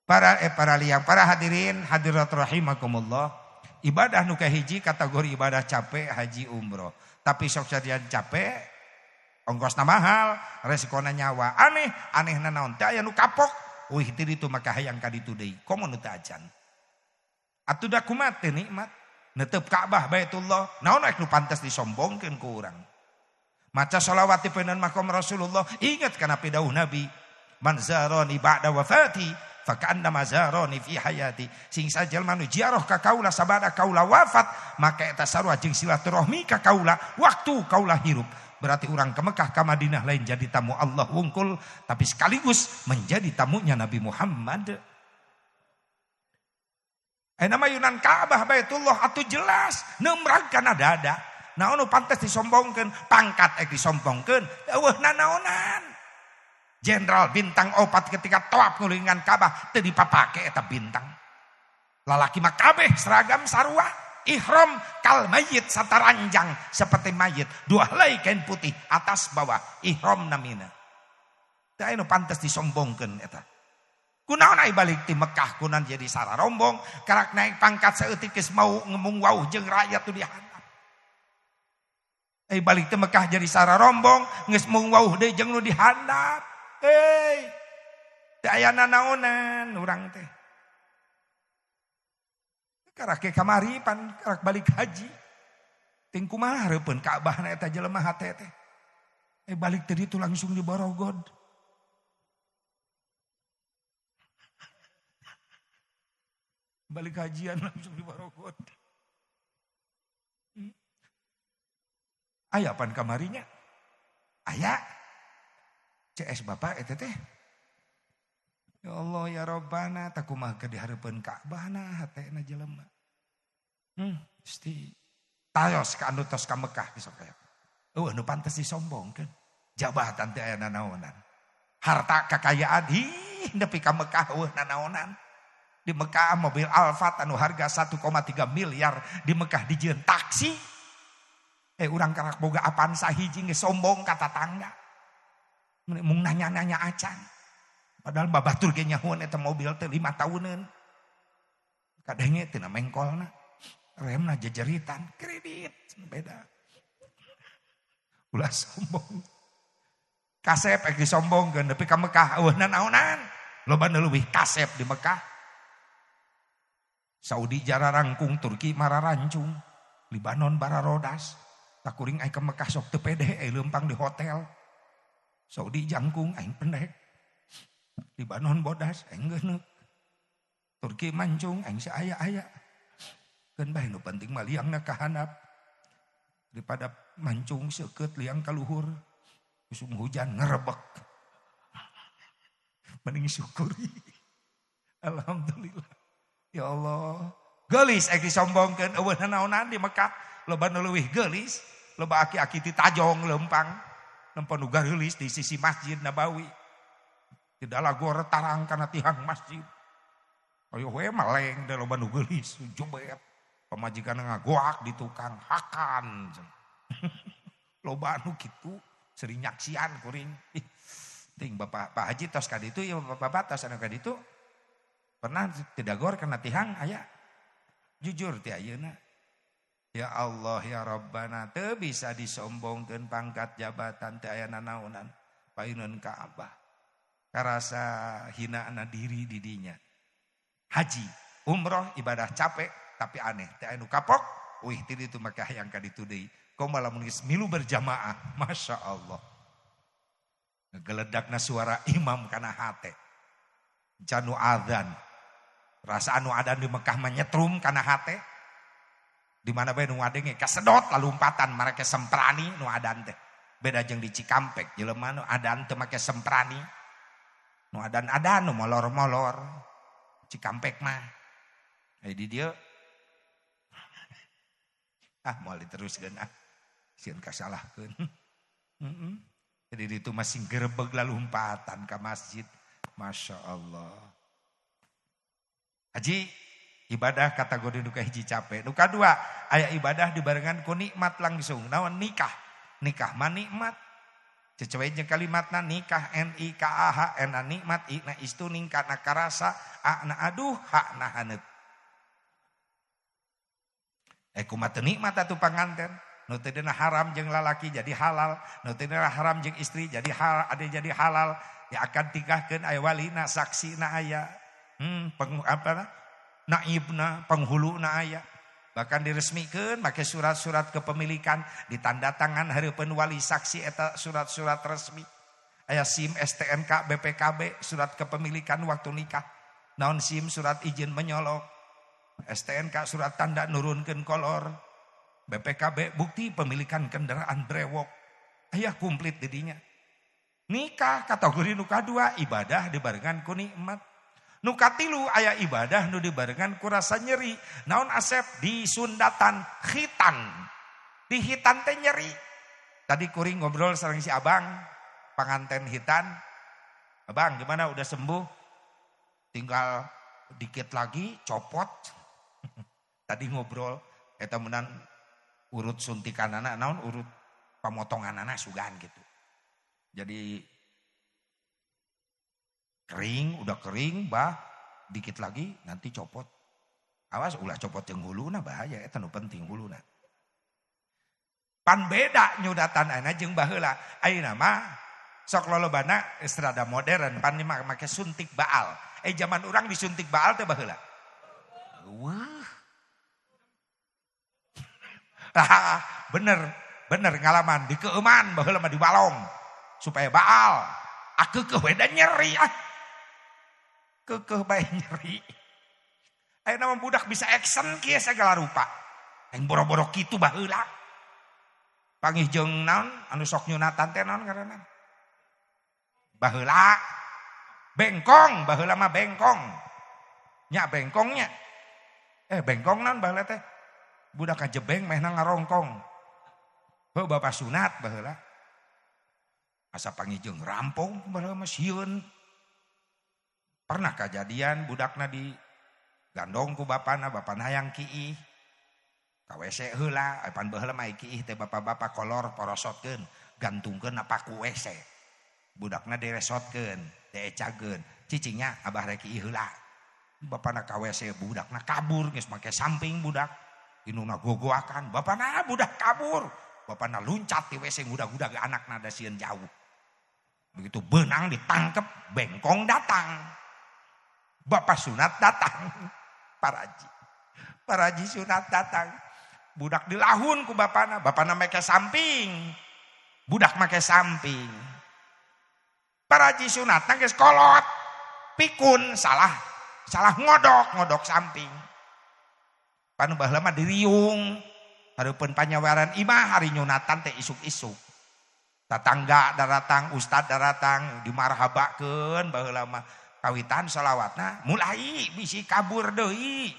Para liang, para hadirin, hadirat rahimakumullah. Ibadah nu kahiji kategori ibadah capek haji umroh. Tapi sok sajian capek, ongkosna mahal, resikona nyawa. Aneh naon teh aya nu kapok. Wih ti ditu maka hayang ka ditu deui. Komo nu teu acan. Atuh da kumaha teh nikmat. Netep Ka'bah Baitullah. Naon rek nu pantes disombongkeun ku urang. Maca sholawat di peuneun makom Rasulullah. Ingat kana pidauh Nabi. Man zarani ba'da wafati faka'anna mazaroni fi hayati. Sing sajelma nu ziarah ka kaula sabada kaula wafat, maka eta sarua jeung silaturahmi ka kaula waktu kaula hirup. Berarti orang ke Mekah ke Madinah lain jadi tamu Allah wungkul, tapi sekaligus menjadi tamunya Nabi Muhammad. Nama Yunan Ka'bah Baitullah atuh jelas neumrang kana dada. Naon nu pantes disombongkeun, pangkat disombongkeun, eueuh nanaonan. Jenderal bintang 4 ketika tawaf ngulingan Ka'bah teu dipapake eta bintang. Lalaki mah kabeh seragam sarua, ihram kal mayit sataranjang seperti mayit, 2 helai kain putih atas bawah, ihram namina. Teu aya nu pantes disombongkeun eta. Kunaon ai balik ti Mekah kunaon jadi sararombong, karak naik pangkat saeutik geus mau ngemung wauh jeung rakyat tu dihandap. Balik ti Mekah jadi sararombong, geus mung wauh deui jeung nu dihandap. Teu aya nanaonan urang teh. Karak ke kamari pan karak balik haji. Ting kumaha hareupeun Ka'bahna eta jelema hate teh. Balik teh ditu langsung di Borogod. Balik hajian langsung di Borogod. Aya pan kamarinya? Aya. CS Bapak eta teh. Ya Allah ya Rabbana tak kumaha ke dihareupeun Ka'bahna hatena jelema. Pasti tayos ka anu tos ka Mekah besok aya. Eueuh nu pantes disombongkeun. Jabatan teh aya nanaonan. Harta kekayaan nepi ka Mekah eueuh nanaonan. Di Mekah mobil Alphard anu harga 1,3 miliar di Mekah dijieun taksi. Urang karak boga apaan sahiji geus sombong ka tatangga. Mung nanya-nanya acan. Padahal babatur ge nyahuan eta mobil teh 5 tahunan. Kadenge teu mengkolna. Remna jejeritan, kredit beda. Ulah sombong. Kasep ek disombongkeun nepi ka Mekah eueuh nanaonan. Loba nu leuwih kasep di Mekah. Saudi jararangkung, Turki mararancung, Libanon bararodas. Tak kuring ai ka Mekah sok teu pede leumpang di hotel. Saudi jangkung aing pendek. Libanon bodas aing geuneuk. Turki mancung aing saaya-aya. Keun bae nu penting mah liangna ka handap. Daripada mancung seukeut liang ka luhur. Musim hujan ngerebek. Mending syukuri. Alhamdulillah. Ya Allah. Geulis ek disombongkeun eueuh nanaonan di Mekah. Loba nu leuwih geulis. Loba aki-aki ti Tajong leumpang. Nempan nu geulis di sisi Masjid Nabawi. Tidak lagu retarang kana tihang masjid. Ayo we maleng da loba nu geulis jobet. Pamajikan ngagoak di tukang hakan. Loba anu kitu sering nyaksian kuring. Ting Bapak Pak Haji tos ka ditu ya Bapak tos anu ka ditu. Pernah tidak gor kana tihang aya. Jujur ti ayeuna. Ya Allah ya Rabbana teu bisa disombongkeun pangkat jabatan teu aya nanaonan paeunun Ka'bah. Karasa hinaana diri di dinya. Haji, umroh ibadah capek tapi aneh teu anu kapok. Wih ti ditu maka hayang ka ditu deui. Komo lamun geus milu berjamaah, Masya Allah. Ngegeledakna suara imam kana hate. Janu adzan. Rasa anu adan di Mekah menyetrum kana hate. Di mana bae nu ngadenge kasedot lalumpatan marake semprani nu adan teh. Beda jeung di Cikampek jelema nu adan teu make semprani. Nu adan-adan nu molor-molor. Cikampek mah. Di dieu moal diteruskeun sieun kasalahkeun. Jadi itu masih gerebeg lalumpatan ke masjid. Masya Allah. Haji ibadah kategori nuka hiji capek. Nuka dua aya ibadah dibarengan ku nikmat langsung. Naon nikah. Nikah mah nikmat. Sesuai jeung kalimatna nikah nikah na nikmat na istu ningkat na karasa na aduh hak na haneut. Kumaha teu nikmat atuh panganten. Nu teu dina haram jeung lalaki jadi halal, nu teu dina haram jeung istri jadi halal, ya akan tikahkeun aya walina, saksina aya. Naibna, penghuluna aya. Bahkan diresmikeun make surat-surat kepemilikan, ditanda tangan hareupeun wali saksi eta surat-surat resmi. Aya SIM, STNK, BPKB, surat kepemilikan waktu nikah. Naon SIM, surat izin menyolok. STNK, surat tanda nurunkeun kolor. BPKB, bukti pemilikan kendaraan brewok. Aya komplit didinya. Nikah kategori nu kadua ibadah dibarengan ku nikmat. Nu katilu aya ibadah nu dibarengan ku rasa nyeri. Naon Asep di sundatan khitan. Di khitan teh nyeri. Tadi kuring ngobrol sareng si Abang panganten hitan. Abang gimana udah sembuh? Tinggal dikit lagi copot. Tadi ngobrol eta menan urut suntikanana naon urut pamotonganana sugan gitu. Jadi kering, udah kering, dikit lagi nanti copot. Awas ulah copot yang huluna bahaya, eta nu penting huluna. Pan beda nyudatan ayeuna jeung baheula. Ayeuna mah sok lolobana estrada modern, pan make suntik baal. Zaman urang disuntik baal teh baheula. Wah. Bener ngalaman di keuman baheula mah di balong supaya baal. Keukeuh we da nyeri Keukeuh bae nyeri. Ayeuna mah budak bisa action kieu sagala rupa. Yang boro-boro kitu baheula. Panggih jeung naon anu sok nyunatan teh naon ngaranna? Baheula bengkong, baheula mah bengkong. Nya bengkongnya. Bengkong naon baheula teh? Budak kajebeng mehna ngarongkong. Heuh bapak sunat baheula. Asa panggih jeung rampung baheula mah sieun. Pernah kejadian budakna di gandong ku bapana hayang kiih. Ka WC heula, pan baheula mah kiih teh bapak-bapak kolor porosotkeun, gantungkeun apa ku WC. Budakna diresotkeun, diecageun. Cicingnya abah rek kiih heula. Bapana ka WC budakna kabur geus make samping budak. Inuna gogoakan, bapana budak kabur. Bapana luncat di WC ngudag-udag anakna da sieun jauh. Begitu benang ditangkep, bengkong datang. Bapak sunat datang. Paraji sunat datang. Budak dilahun ku bapana make samping. Budak make samping. Paraji sunat geus kolot. Pikun salah ngodok samping. Panu baheula mah diriung. Hareupeun panyaweran imah hari nyunatan teh isuk-isuk. Tatangga daratang, ustad daratang dimarhabakeun baheula mah kawitan shalawatna mulai bisi kabur deui.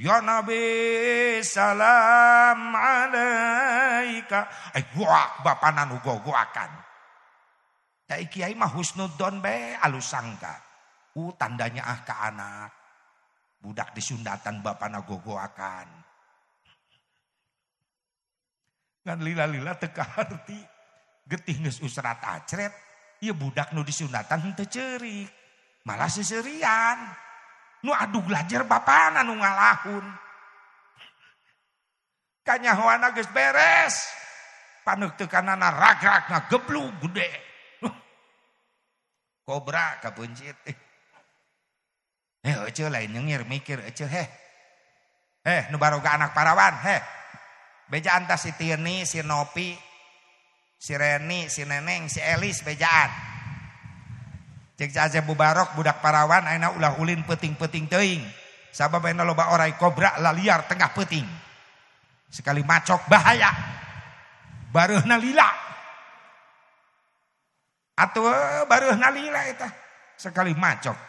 Ya Nabi salam alaika. Goak bapana nu gogoakan. Cai kiai mah husnudzon bae alus sangka. Tandanya ka anak. Budak di sundatan bapana gogoakan. Ngan lila-lila teka arti. Getih geus usrat acret. Ieu budak nu di sundatan henteu ceurik. Malah seserian. Nu adu glajer bapana nu ngalahun. Kanyahoana geus beres. Paneuk teu kanana rag-ragna geblug gede. Kobra kapuncit. Ece lain nyengir mikir ece nu baroga anak parawan bejaan tas si Tieni, si Nopi, si Reni, si Neneng, si Elis bejaan. Cek Aja Bubarok budak parawan ayeuna ulah ulin peuting-peuting teuing. Sababna loba orai kobra laliar tengah peuting. Sekali macok bahaya. Bareuhna lila. Atuh bareuhna lila eta. Sekali macok.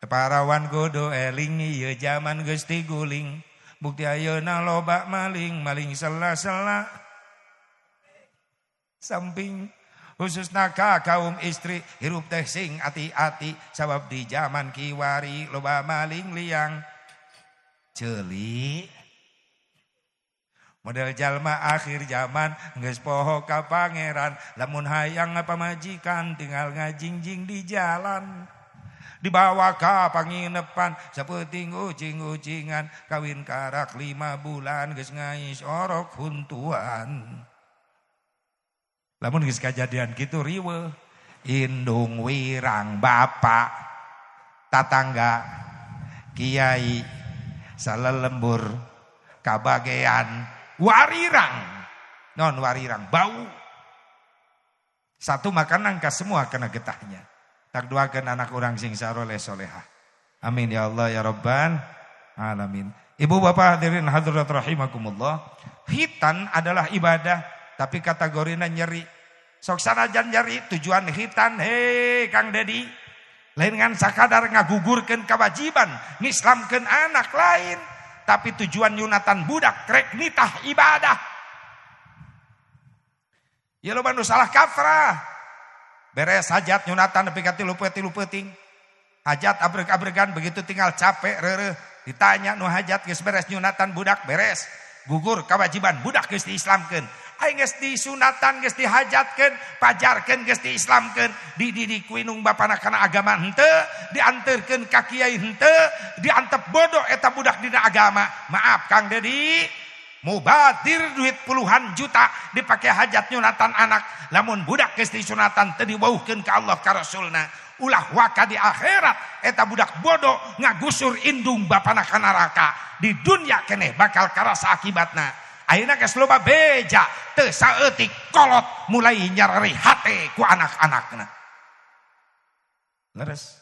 Parawan godo eling ieu zaman geus tiguling. Bukti ayeuna loba maling sela-sela. Samping khususna ka kaum istri hirup teh sing ati-ati sabab di zaman kiwari loba maling liang ceuli. Model jalma akhir zaman geus poho ka pangeran lamun hayang pamajikan tinggal ngajingjing di jalan. Dibawa ka panginepan saeuting ucing-ucingan kawin karak 5 bulan geus ngais orok huntuan. Lamun geus kajadian kitu riweuh, indung wirang bapak, tatangga, kiai, salelembur, kabagean, warirang. Non warirang, bau. Satu makanan ka semua kena getahnya. Tak doakeun anak urang sing saroleh solehah. Amin ya Allah ya Rabbal alamin. Ibu bapak hadirin hadirat rahimakumullah. Hitan adalah ibadah. Tapi kategorina nyeri. Sok sanajan nyeri tujuan hitan. Hei Kang Dedi. Lain ngan sakadar ngagugurkeun kewajiban. Ngislamkeun anak lain. Tapi tujuan nyunatan budak. Krek nitah ibadah. Ya lo bandu salah kafrah. Beres hajat nyunatan. Tapi katilu peuting. Hajat abreg-abregan. Begitu tinggal capek. Rere. Ditanya nu hajat. Geus beres nyunatan budak. Beres. Gugur kewajiban. Budak geus diislamkeun. Aing geus disunatan, geus dihajatkeun, pajarkeun, geus diislamkeun, dididik kuinung bapana kana agama henteu, dianterkeun ka kiai henteu, diantep bodoh eta budak dina agama. Maaf Kang Dedi, mubadir duit puluhan juta dipake hajat nyunatan anak. Lamun budak geus disunatan teu dibauhkeun ka Allah ka Rasulna, ulah waka di akhirat eta budak bodoh ngagusur indung bapana ka neraka. Di dunia keneh bakal karasa akibatna. Ayeuna geus loba beja teu saeutik kolot mulai nyarari hate ku anak-anakna. Leres.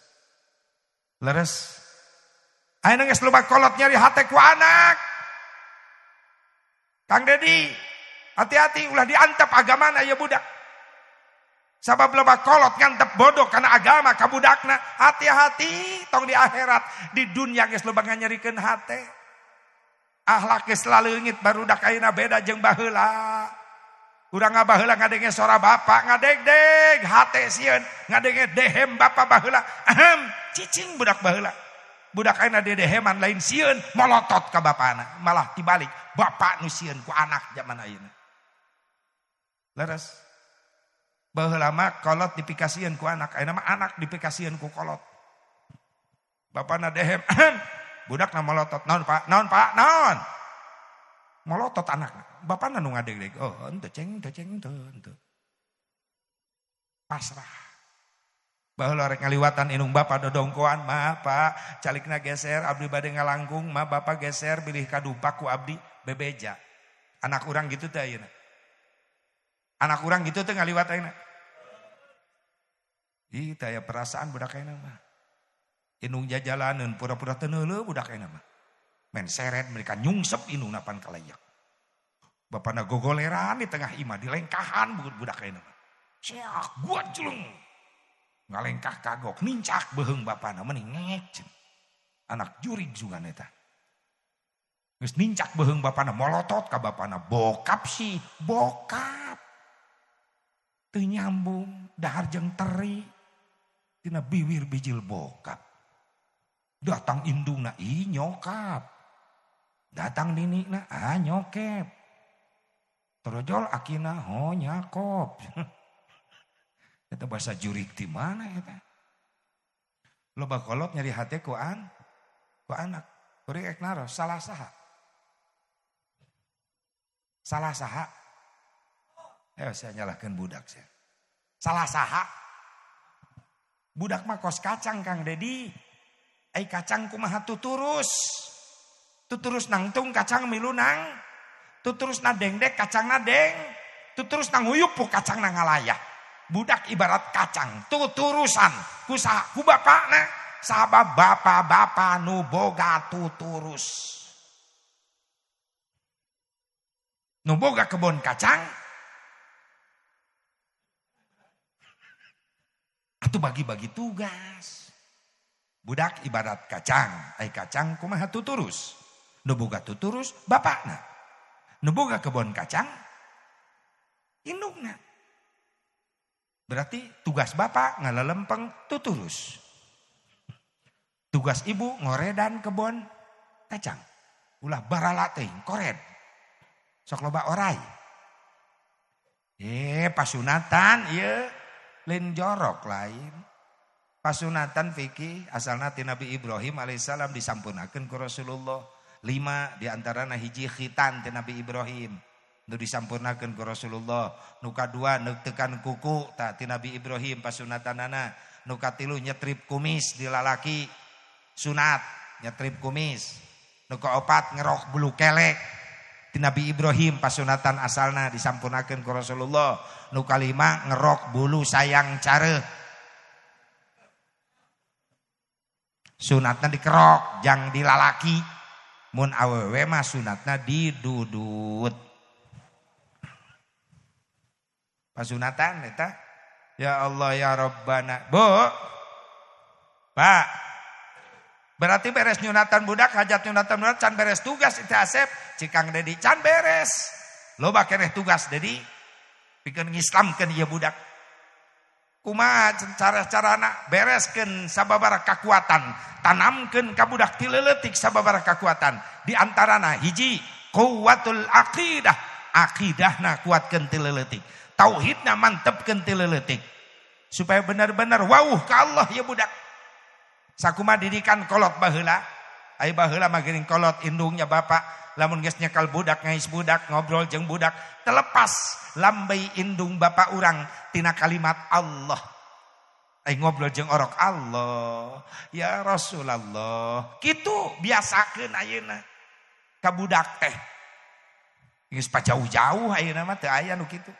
Ayeuna geus loba kolot nyari hate ku anak. Kang Dedi, hati-hati ulah diantep agamana ieu budak. Sabab loba kolot ngantep bodoh kana agama ka budakna. Hati-hati tong di akhirat, di dunia geus loba nganyarikeun hate. Akhlak geus laleungit barudak ayeuna beda jeung baheula. Urang ngabaheula ngadenge sora bapak ngadeg-deg hate sieun, ngadenge dehem bapak baheula. Ahem, cicing budak baheula. Budak ayeuna dedeheman lain sieun molotot ka bapana, malah tibalik bapak nu sieun ku anak zaman ayeuna. Leres. Baheula mah kolot dipikasieun ku anak, ayeuna mah anak dipikasieun ku kolot. Bapana dehem. Budak na molotot. Naon Pak? Molotot anak. Bapana nu ngadeg-deg. Oh, henteu ceng. Pasrah. Baheula rek ngaliwatan inung bapa dodongkoan, mah Pak, calikna geser abdi bade ngalangkung, mah Bapak geser bilih kadumpak ku abdi bebeja. Anak urang gitu teh ayeuna. Anak urang gitu teh ngaliwat ayeuna. Ih, teh aya perasaan budak ayeuna mah. Inung jajalaneun pura-pura teu neuleuh budak ayeuna mah. Men seret mereka nyungsep inung napan kalayak. Bapana gogoleran di tengah imah dilengkahan budak ayeuna mah. Ceak gua julung. Ngalengkah kagok nincak beheung bapana meuning ngek. Anak jurig jungan eta. Geus nincak beheung bapana molotot ka bapana bokap sih, bokap. Teu nyambung dahar jeung teri. Tina bibir bijil bokap. Datang indungna nyokap. Datang dinikna nyokep. Torojol akina nyakop. Eta bahasa jurig di mana eta? Loba kolot nyari hate ku anak. Kuring ek naros salah saha? Salah saha? Saya nyalahkeun budak saya. Salah saha? Budak mah kos kacang Kang Dedi. Ai kacang kumaha tuturus. Tuturus nangtung kacang milu nang. Tuturus na dengdek kacang na deng. Tuturus nang uyup kacang na ngalayah. Budak ibarat kacang. Tuturusan. Kusaha ku bapakna. sabab bapa-bapa nu boga tuturus. Nu boga kebon kacang, atuh bagi-bagi tugas. Budak ibarat kacang, ai kacang kumaha tuturus. Nu boga tuturus bapakna. Nu boga kebon kacang indungna. Berarti tugas bapak ngalalempeng tuturus. Tugas ibu ngoredan kebon kacang. Ulah barala teuing kored. Sok loba orai. Pasunatan ieu lain jorok lain. Pasunatan fikih asalna ti Nabi Ibrahim alaihissalam disampunakeun ku Rasulullah. 5 diantarana hiji khitan ti Nabi Ibrahim. Nu disampurnakeun ku Rasulullah. Nu kadua neutekan kuku ta ti Nabi Ibrahim pasunatanana. Nu katilu nyetrip kumis di lalaki sunat nyetrip kumis. Nu kaopat ngerok bulu kelek ti Nabi Ibrahim pasunatan asalna disampurnakeun ku Rasulullah. Nu kalima ngerok bulu sayang careuh. Sunatna dikerok jang di lalaki. Mun awewe mah sunatna didudut. Pasunatan eta. Ya Allah ya Rabbana. Bu. Pak. Berarti beres nyunatan budak, hajat nyunatan budak can beres tugas itu Asep. Cikang Dedi can beres. Loba keneh tugas Dedi. Pikeun ngislamkeun ieu budak. Kumaha cara-carana bereskeun sababaraha kakuatan, tanamkeun ka budak ti leuleutik sababaraha kakuatan. Di antarana hiji quwwatul aqidah, aqidahna kuatkeun ti leuleutik. Tauhidna mantepkeun ti leuleutik. Supaya benar-benar wauh ka Allah ya budak. Sakumaha didikan kolot baheula, ai baheula mah geuning kolot indungnya bapak. Lamun geus nyekal budak ngais budak ngobrol jeung budak telepas lambai indung bapak urang tina kalimat Allah. Ai ngobrol jeung orok Allah, ya Rasulullah. Kitu biasakeun ayeuna ka budak teh. Geus pajauh-jauh ayeuna mah teu aya nu kitu.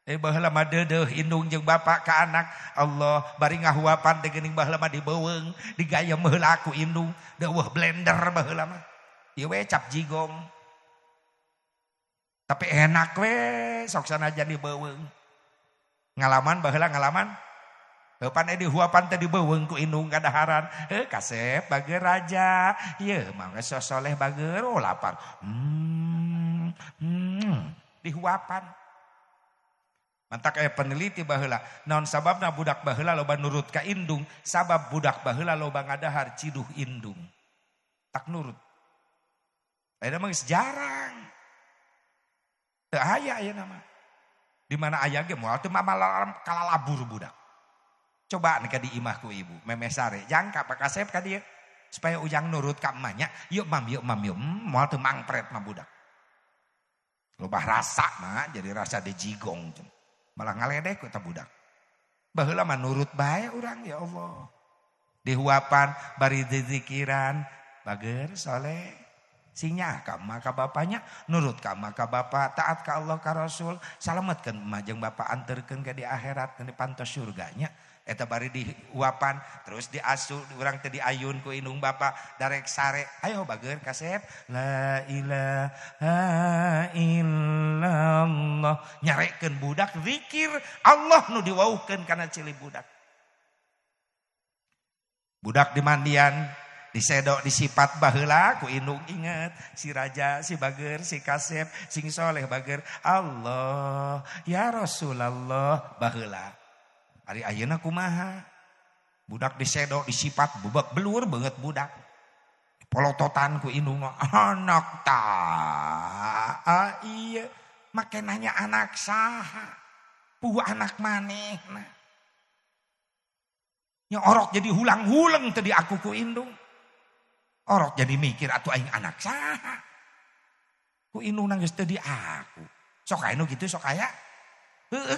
Baheula mah deudeuh indung jeung bapak ka anak. Allah bari ngahuapan teh geuning baheula mah dibeuweung, digayem heula ku indung, deueuh blender baheula mah. Ieu we cap jigong. Tapi enak we sok sanajan dibeuweung. Ngalaman baheula ngalaman. Pan dihuapan teh dibeuweung ku indung kadaharan. Kasep bager raja. Ieu mah geus soleh bager lapar. Dihuapan. Mantak aya peneliti baheula. Naon sababna budak baheula loba nurut ka indung? Sabab budak baheula loba ngadahar ciduh indung. Tak nurut. Ayeuna mah geus jarang. Teu aya ayeuna mah. Di mana aya ge moal teu mamalam kalalabur budak. Coba nih ka di imah ku ibu, memeh sare, jangka Pak Kasep ka dieu supaya ujang nurut ka emahnya. Yuk mam, moal teu mangpret mah budak. Loba rasa mah jadi rasa dejigong. Malah ngaledek ku eta budak. Baheula mah nurut bae urang ya Allah. Dihuapan bari dizikiran, bager soleh. Sinya ka emak ka bapaknya, nurut ka emak ka bapak, taat ka Allah ka Rasul, salametkeun emak jeung bapak anterkeun ka di akhirat ka di pantos surganya. Eta bari diuapan terus diasuh urang teh diayun ku indung bapak darek sare. Ayo bager Kasep. La ilaha illallah. Nyarekeun budak zikir Allah nu diwauhkeun kana cili budak. Budak di mandian disedok disipat baheula ku indung inget si raja si bager si Kasep sing soleh bager Allah ya Rasulullah baheula. Ari ayeuna kumaha? Budak disedok disipat bebek belur banget budak. Polototan ku indung anak ta. Iya make nanya anak saha? Pugu anak manehna. Nya orok jadi hulang-hulang tadi aku ku indung. Orok jadi mikir atuh aing anak saha. Ku indung nangis tadi aku. Sok aya nu kitu sok aya.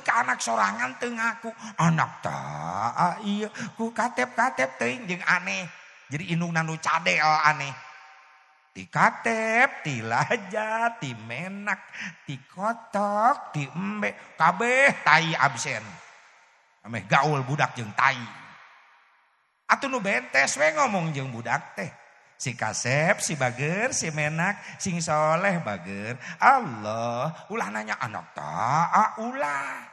Ka anak sorangan teu ngaku. Anak ta iya ku katep-katep teuing jeung aneh. Jadi indung nu cadel aneh. Ti katep, ti laja, ti menak, ti kotok, ti embe, kabeh tai absen. Ameh gaul budak jeung tai. Atuh nu bentes we ngomong jeung budak teh. Si Kasep, si Bager, si Menak, sing soleh Bager. Allah, ulah nanya anak ta, ulah.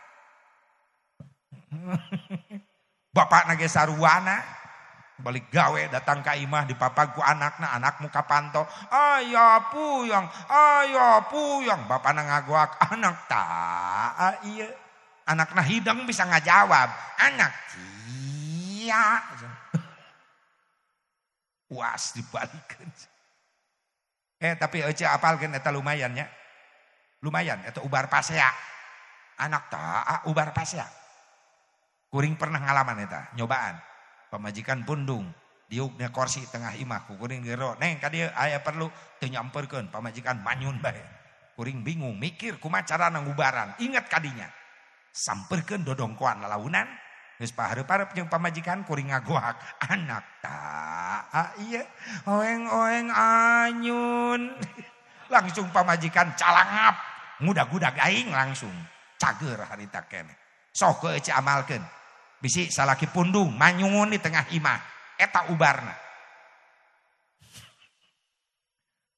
Bapak nage sarwana, balik gawe datang ka imah dipapag ku anakna, anak muka panto. Aya puyang, bapak ngagoak anak ta, iya. Anakna hidang bisa ngajawab, anak iya. Puas dibalikan. Tapi ece apalkeun eta lumayan nya. Lumayan eta ubar pasea. Anak ta ubar pasea. Kuring pernah ngalaman eta, nyobaan. Pamajikan pundung, diukna kursi tengah imah ku kuring gero. Neng ka dieu aya perlu teu nyamperkeun pamajikan manyun bae. Kuring bingung mikir kumaha carana ngubaran. Ingat kadinya. Samperkeun dodongkoan lalaunan. Geus pahareup-hareup jeung pamajikan kuring ngagoak anak ta ieu oeng-oeng anyun. Langsung pamajikan calangap ngudag-gudag aing langsung cager harita keneh. Sok ece amalkeun. Bisi salaki pundung manyun di tengah imah eta ubarna.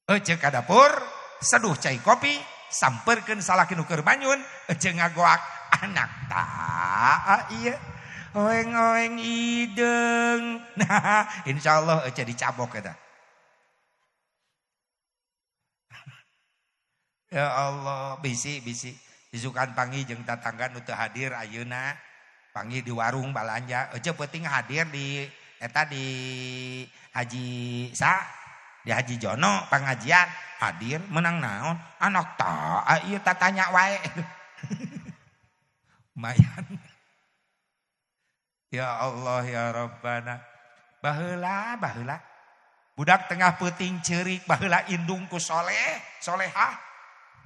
Ece ka dapur seduh cai kopi samperkeun salaki nu keur manyun ece ngagoak anak ta ieu oeng-oeng ideng. Nah, insyaallah ece dicabok eta. Ya Allah, bisi isukan panggih jeung tatangga nu teu hadir ayeuna. Panggih di warung balanja, ece peuting hadir di eta di Haji di Haji Jono pangajian, hadir menang naon? Anak ta ieu tatanya wae. Mayan. Ya Allah ya Rabbana. Baheula. Budak tengah peuting ceurik baheula indung ku solehah.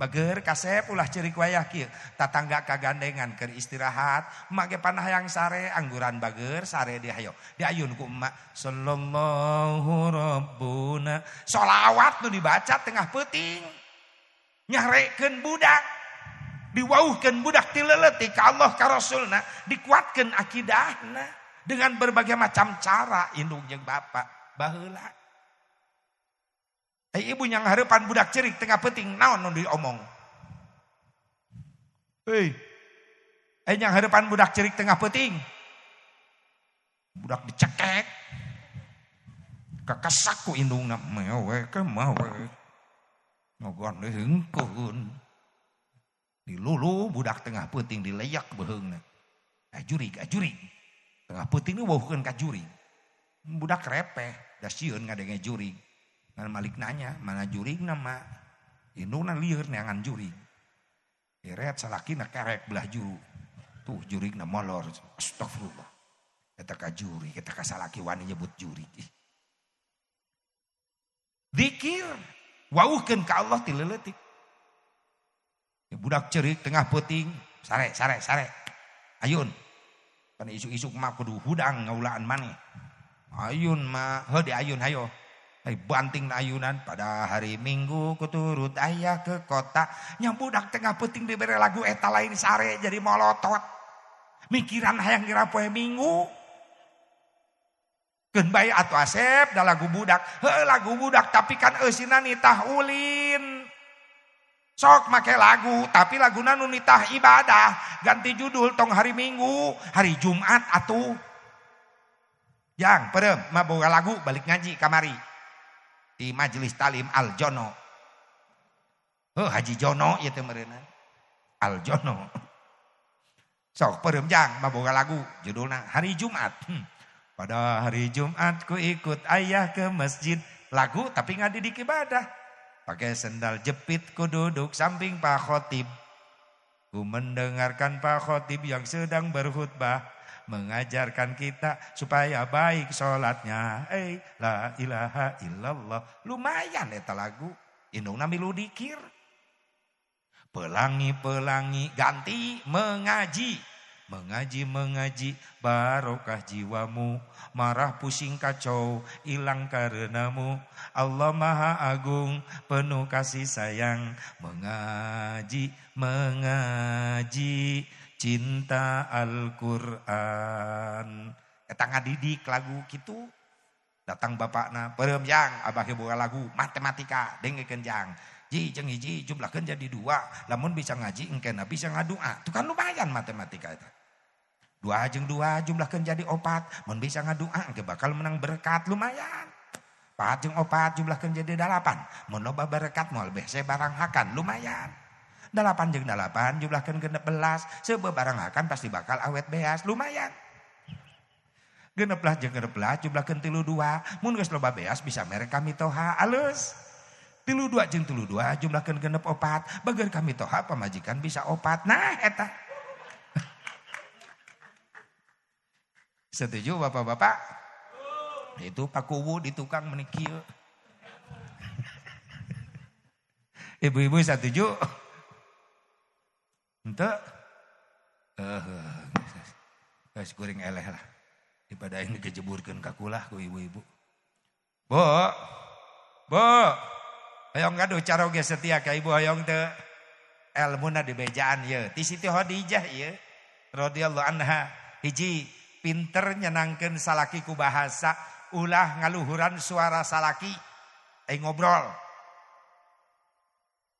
Bager Kasep ulah ceurik wayah kieu. Tatangga kagandengan keur istirahat. Emak ge panahayang sare angguran bager sare dihayo. Diayun ku emak sallallahu rabbuna. Sholawat nu dibaca tengah peuting. Nyarekeun budak. Diwauhkeun budak ti leuleutik ka Allah ka Rasulna, dikuatkeun akidahna dengan berbagai macam cara indung jeung bapak baheula. Ibu yang hareupan budak ceurik tengah peuting naon nu diomong? Yang hareupan budak ceurik tengah peuting. Budak dicekek. Kakesak ku indungna mewe ke mawe. Ngogon heungkeun. Dilulu budak tengah peuting dileyak beheungna. Ajurig. Tengah peuting nu weuhkeun ka jurig. Budak repeh, da sieun ngadenge jurig. Ngan malik nanya, mana jurigna mah? Indungna lieur neangan jurig. Eret salakina kerek belah juru. Tuh jurigna molor. Astagfirullah. Eta ka jurig, eta ka salaki wani nyebut jurig. Zikir, wauhkeun ka Allah ti leuleutik. Budak ceurik tengah peuting, sare. Ayun. Kana isuk-isuk mah kudu hudang ngaulaan maneh. Ayun mah, heuh di ayun hayo. Banting na ayunan pada hari Minggu kuturut ayah ke kota. Nya budak tengah peuting dibere lagu eta lain sare jadi molotot. Mikiran hayang ngira poe Minggu. Keun bae atuh Asep da lagu budak. Heuh lagu budak tapi kan eusina nitah ulin. Sok make lagu, tapi laguna nu nitah ibadah. Ganti judul tong hari Minggu, hari Jumat atuh. Yang perem, mah boga lagu balik ngaji kamari. Di majelis talim Al Jono. Haji Jono ieu teh meureunna. Al Jono. Sok perem jang, mah boga lagu judulna hari Jumat. Pada hari Jumat ku ikut ayah ke masjid. Lagu tapi ngadidik ibadah. Pakai sendal jepit ku duduk samping Pak Khotib. Ku mendengarkan Pak Khotib yang sedang berkhutbah. Mengajarkan kita supaya baik sholatnya. La ilaha illallah. Lumayan eta lagu. Indungna milu dikir. Pelangi ganti mengaji. Mengaji barokah jiwamu. Marah pusing kacau hilang karenamu. Allah Maha Agung penuh kasih sayang. Mengaji cinta Al-Quran. Datang ngadidik lagu gitu. Datang bapakna, "Pereum Jang, abah boga lagu matematika, dengekeun Jang. Ji jeung hiji jumlahkeun jadi 2, lamun bisa ngaji engkena bisa ngadua." Itu kan lumayan matematika eta. 2 jeung 2 jumlahkeun jadi 4, mun bisa ngadua engke bakal menang berkat lumayan. 4 jeung 4 jumlahkeun jadi 8, mun loba berkat moal bese barang hakan lumayan. 8 jeung 8 jumlahkeun genep 11, sebebarang hakan pasti bakal awet beas lumayan. 16 jeung 16 jumlahkeun 32, mun geus loba beas bisa mere kami toha alus. 32 jeung 32 jumlahkeun genep 4, bageun kami toha pamajikan bisa 4. Nah eta. Setuju Bapak-bapak? Itu Pak Kuwu di tukang menikil. Ibu-ibu setuju? Ente? Guys goreng eleh lah. Daripada ini kejeburkan kakulah ku ibu-ibu. Bu, hayong ngadu caroge setia ka ibu hayong teu elmuna di bejaan ye. Ti Siti Khadijah ye radhiyallahu anha hiji pinter nyenangkeun salaki ku bahasa, ulah ngaluhuran suara salaki ngobrol.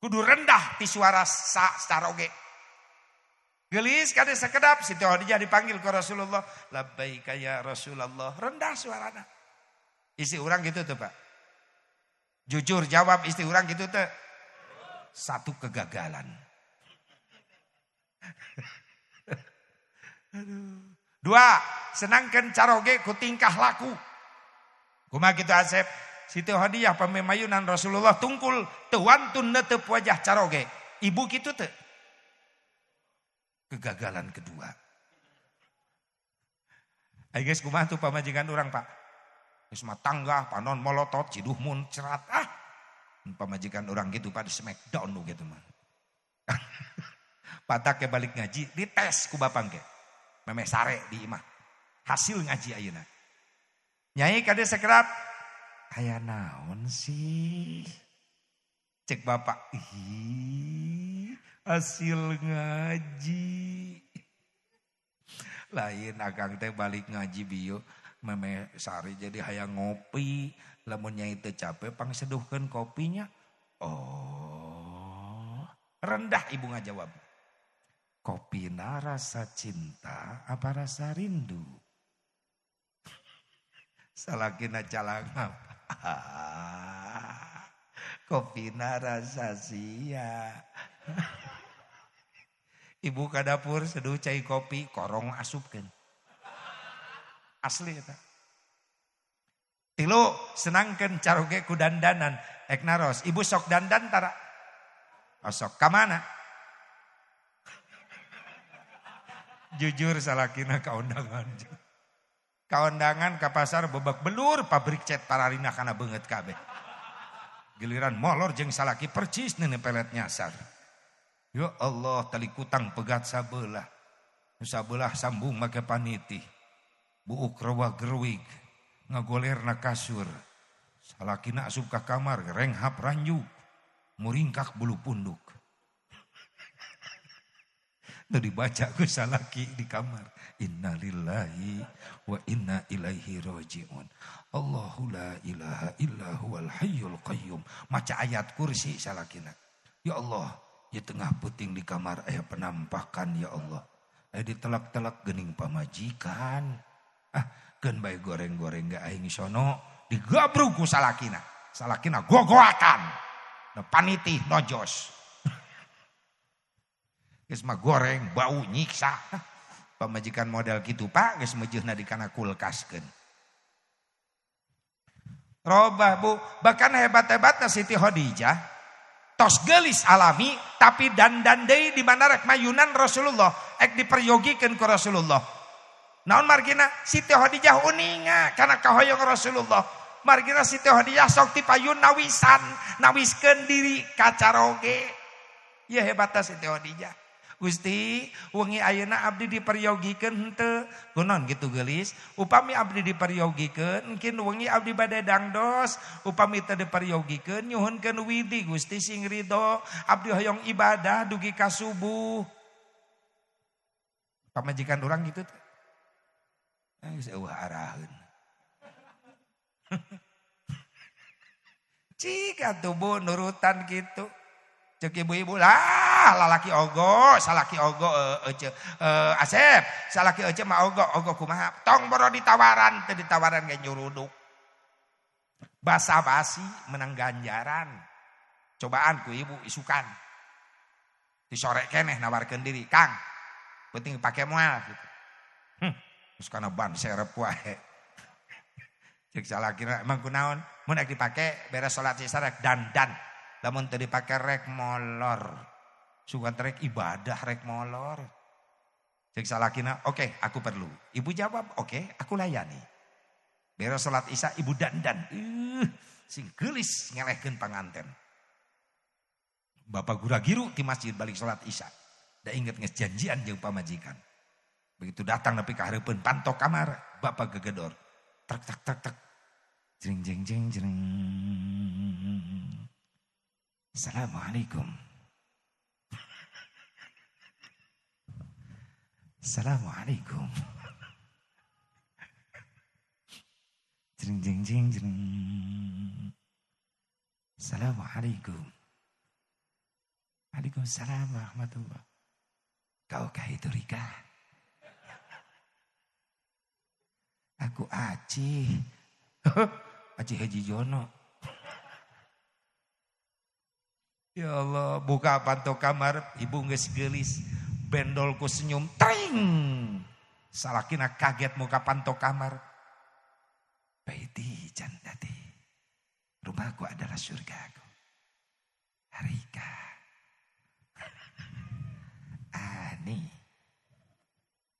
Kudu rendah ti suara saroge. Gelis kade sakedap Siti Khadijah dipanggil ke Rasulullah, "Labbaika ya Rasulullah." Rendah suarana. Isi urang gitu tuh Pak. Jujur jawab istri urang gitu tuh. Satu kegagalan. Aduh. 2, senangkeun caroge ku tingkah laku. Kumaha kitu Asep? Siti Khadijah pamemayunan Rasulullah tungkul teu wantun netep wajah caroge. Ibu kitu teu. Kegagalan kedua. Ayo guys, kumaha tuh pamajikan orang Pak? Geus mah tanggah, panon molotot, ciduh mun cerat. Pamajikan orang gitu Pak di smackdown nu gitu mah. Patak ke balik ngaji, dites ku bapang ke. Memeh sare di imah. Hasil ngaji ayeuna. Nyai kade sakerap, aya naon sih? Cek bapak, hasil ngaji. Lain akang teh balik ngaji bieu memeh sari jadi hayang ngopi, lamun nyai teu capek pangseduhkeun kopinya. Oh, rendah ibu ngajawab. Kopina rasa cinta apa rasa rindu? Salakina calangap. Kopina rasa sia. Ibu ka dapur seduh cai kopi, korong asupkeun. Asli eta. 3, senangkeun caroge ku dandanan. Ek naros, ibu sok dandan tara? Sok ka mana? Jujur salakina kaundangan. Kaundangan ka pasar bebak belur pabrik cet pararina kana beungeut kabeh. Giliran molor jeung salaki percis neuneu pelet nyasar. Ya Allah tali kutang pegat sabelah. Sabelah sambung make paniti. Buuk rawa gerwig ngagolerna kasur. Salakina asup ka kamar renghap ranjuk. Muringkak bulu punduk. Itu dibaca ku salaki di kamar. Innalillahi wa inna ilaihi raji'un. Allahu la ilaha illa huwal hayyul qayyum. Maca ayat kursi salakina. Ya Allah, ya tengah puting di kamar aya penampakan ya Allah. Aya ditelak-telak geuning pamajikan. Keun bae goreng-goreng ge aing sono digabrug ku salakina. Salakina gogoakan. Na panitih nojos. Geus mah goreng bau nyiksa. Pamajikan model gitu Pak, geus meujeunna di kana kulkaskeun. Robah Bu, bahkan hebat-hebatna Siti Khadijah tos geulis alami tapi dandan deui di mana rek mayunan Rasulullah, ek diperyogikeun ku Rasulullah. Naon margina Siti Khadijah uninga kana kahoyong Rasulullah. Margina Siti Khadijah sok dipayun nawiskeun diri ka caroge. Ieu hebatna Siti Khadijah. Gusti, wengi ayeuna abdi diperyogikeun henteu. Kunaon gitu geulis? Upami abdi diperyogikeun, engkin wengi abdi bade dangdos. Upami teu diperyogikeun, nyuhunkeun widi Gusti sing ridho. Abdi hoyong ibadah dugi ka subuh. Pamajikan urang gitu teh. Geus eueuh araheun. Cik atuh Bu nurutan gitu. Cek ibu-ibu lah lalaki ogo, salaki ogo Asep, salaki ece mah ogo kumaha. Tong boro ditawaran, teu ditawaran ge nyuruduk. Basa-basi menang ganjaran. Cobaan ku ibu isukan. Di sore keneh nawarkeun diri, Kang. Penting pake moal gitu. Terus kana ban serep wae. Cek salakina emang kunaon? Mun rek dipake beres salat isya rek dandan. Lamun teu dipake rek molor. Sugan rek ibadah rek molor. Cek salakina, oke, aku perlu. Ibu jawab, oke, aku layani. Beres salat isya ibu dandan. Sing geulis ngelehkeun panganten. Bapak gura-giru di masjid balik salat isya. Da inget janjian jeung pamajikan. Begitu datang nepi ka hareupeun pantok kamar, bapak gegedor. Tak tak tak tak. Jeng jeng jeng jeng. Assalamualaikum. Assalamualaikum. Jeng jeng jeng jeng. Assalamualaikum. Waalaikumsalam warahmatullah. Kaukah itu Rika? Aku Aci. Aci Haji Jono. Ya Allah, buka pantok kamar, ibu geus geulis, bendol ku senyum, ting. Salakina kaget muka pantok kamar. Baiti jannati. Rumahku adalah surgaku. Rika. Ani.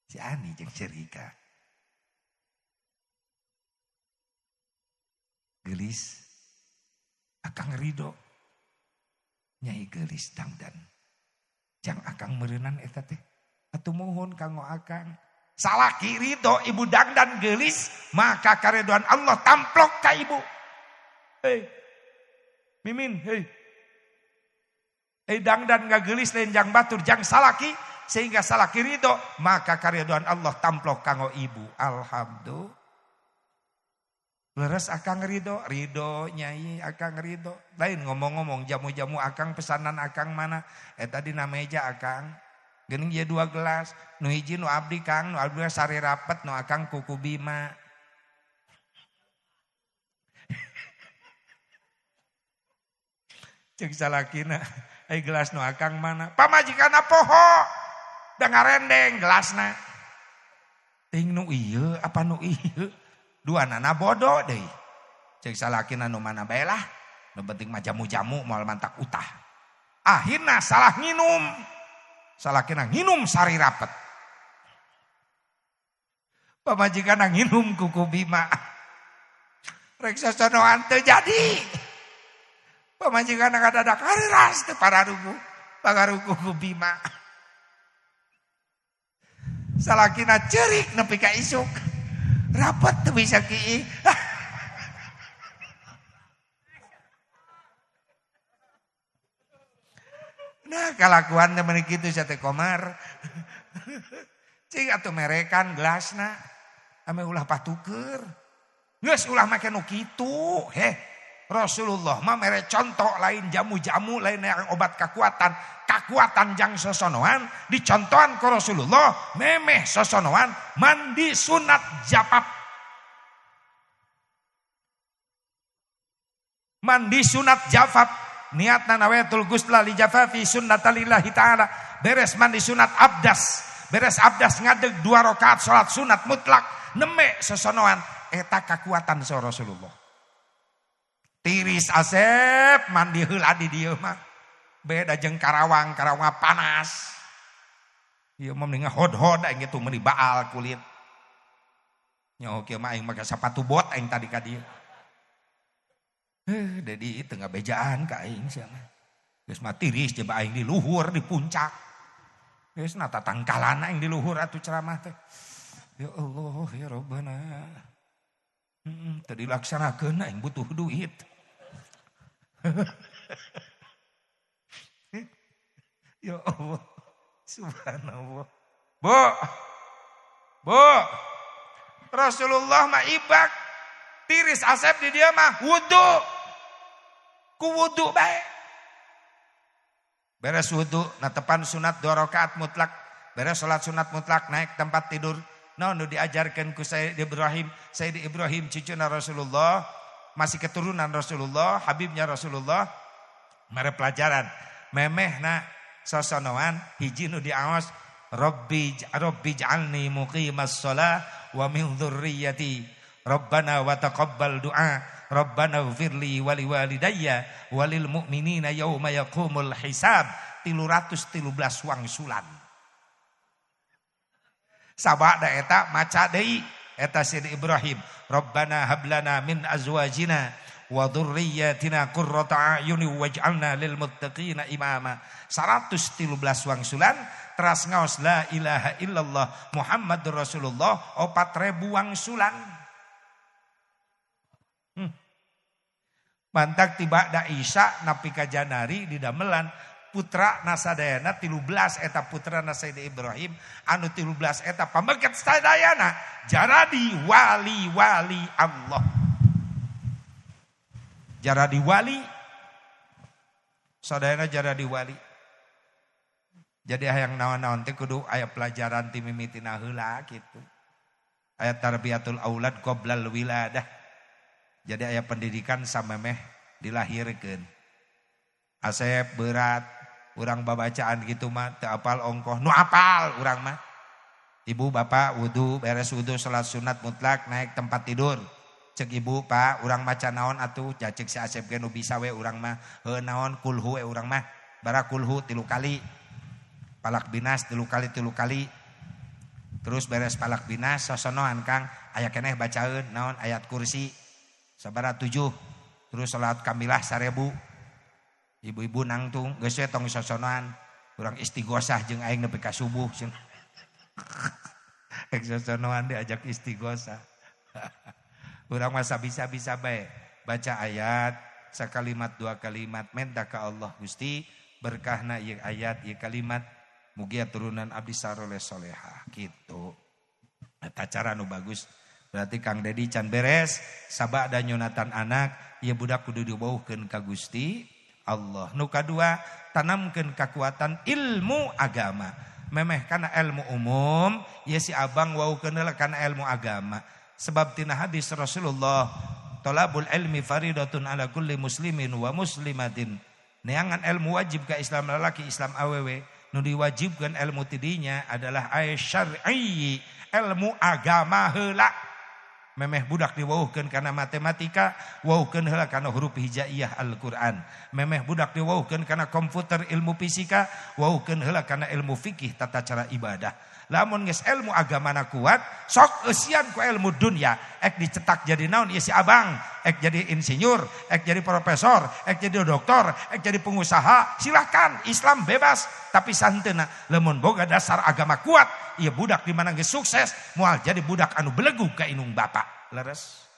Si Ani jeung si Rika. Gelis akang ridho nyai gelis dangdan jang akang meureunnan eta teh atuh mohon kanggo akang salaki ridho ibu dangdan gelis maka karidhoan Allah tamplok ka ibu. Hei Mimin, hei dangdan ngagelis lain jang batur jang salaki sehingga salaki ridho maka karidhoan Allah tamplok kanggo ibu. Alhamdulillah. Leres akang ridho nyai akang ridho. Lain ngomong-ngomong jamu-jamu akang pesanan akang mana. Eta dina meja akang. Geuning ye 2 gelas. Nu hiji nu abdi Kang, nu abdi sari rapet, nu akang kuku Bima. Cek salakina, gelas nu akang mana? Pamajikana poho. Da ngarendeng gelasna. Ting nu ieu apa nu ieu? Dua nana bodoh deh. Cek salakina nu mana bae lah. Nu penting mah jamu-jamu moal mantak utah. Akhirna salah nginum. Salakina nginum sari rapet. Pamajikana nginum kuku Bima. Rek sasonoan teu jadi. Pamajikana kadadak hariras teu pararugu. Pangarugu kuku Bima. Salakina ceurik nepi ka isuk. Rapat tuh bisa ki. Nah kalakuan temen kitu sate komar. Cing atuh merekan gelasna. Ame ulah patuker. Geus ulah make nu kitu. Rasulullah mah mere contoh lain jamu-jamu lain yang obat kekuatan. Kekuatan jang sosonoan dicontohan ke Rasulullah memeh sosonoan mandi sunat japap. Mandi sunat jafaf niatna nawatul gusla li jafafi sunnatalillahi ta'ala. Beres mandi sunat abdas. Beres abdas ngadeg 2 rakaat salat sunat mutlak. Neme sosonoan eta kekuatan sa Rasulullah. Tiris Asep mandi heula di dieu mah. Beda jeung Karawang panas. Ieu mah mending hod-hod aing gitu meuni baal kulit. Nyaho kieu mah aing make sepatu bot aing tadi ka dieu. Dedi teu ngabejaan ka aing sia mah. Geus mah tiris coba aing di luhur di puncak. Geus na tatangkalan aing di luhur atuh ceramah teh. Ya Allah ya Rabbana. Teu dilaksanakeun aing butuh duit. Ya Allah, subhanallah. Bu, Rasulullah mah ibak. Tiris Asep di dia mah wudu. Ku wudu bae. Beres wudu, natepan sunat 2 rakaat mutlak. Beres salat sunat mutlak naik tempat tidur. Nu diajarkan ku Sayyid Ibrahim cucuna Rasulullah, masih keturunan Rasulullah, habibnya Rasulullah. Mere pelajaran. Memehna sosonoan hiji nu diaos Rabbi ij'alni muqimas shalah wa min dzurriyyati. Rabbana wa taqabbal du'a. Rabbana ighfirli wa liwalidayya walil mu'minina yauma yaqumul hisab. 313 wangsulan. Sabada eta maca deui eta Sayyid Ibrahim. Rabbana hablana min azwajina wa dzurriyyatina qurrata a'yuni waj'alna lil muttaqina imama. 113 wangsulan teras ngaos la ilaha illallah Muhammadur Rasulullah 4000 wangsulan. Mantak tiba da Isya napi ka Janari di damelan putra nasadayana 13 eta putra Sayyid Ibrahim anu 13 eta pameket sadayana jaradi wali Allah. Jaradi wali sadayana jaradi wali. Jadi hayang naon-naon teh kudu aya pelajaran ti mimitina heula kitu. Aya tarbiyatul aulad qoblal wiladah. Jadi aya pendidikan samemeh dilahirkeun. Asep berat urang babacaan gitu mah teu apal ongkoh, nu apal urang mah. Ibu bapak wudu, beres wudu salat sunat mutlak naik tempat tidur. Cek ibu pak urang maca naon atuh, cek si Asep ge nu bisa we urang mah. Heuh naon kulhu we urang mah. Bara kulhu 3 kali. Palak binas 3 kali. Terus beres palak binas sosonoan Kang aya keneh bacaeun naon ayat kursi sabaraha 7. Terus salat kamilah 1000. Ibu-ibu nangtung geus we tong sosonoan urang istighosah jeung aing nepi ka subuh cenah. Ek sosonoan diajak istighosah. Urang mah sabisa-bisa bae baca ayat sakalimat 2 kalimat minta ka Allah Gusti berkahna ieu ayat ieu kalimat mugia turunan abdi saroleh solehah gitu. Eta cara nu bagus. Berarti Kang Dedi can beres sabada nyunatan anak ieu budak kudu dibauhkeun ka Gusti Allah. Nu kadua tanamkeun kekuatan ilmu agama. Memeh kana ilmu umum ieu si abang waukeun heula kana ilmu agama. Sebab tina hadis Rasulullah talabul ilmi faridatun ala kulli muslimin wa muslimatin. Neangan ilmu wajib ka Islam lalaki Islam awewe. Nu diwajibkan ilmu tidinya adalah syar'i, ilmu agama heula. Memeh budak diwauhkeun kana matematika, wauhkeun heula kana huruf hijaiyah Al-Qur'an. Memeh budak diwauhkeun kana komputer ilmu fisika, wauhkeun heula kana ilmu fikih tata cara ibadah. Lamun geus ilmu agamana kuat, sok eusian ku ilmu dunya, ek dicetak jadi naon ieu si abang, ek jadi insinyur, ek jadi profesor, ek jadi doktor, ek jadi pengusaha, silakan Islam bebas. Tapi santeuna lamun boga dasar agama kuat, ieu budak di mana geus sukses, moal jadi budak anu belegu ka inung bapa. Leres.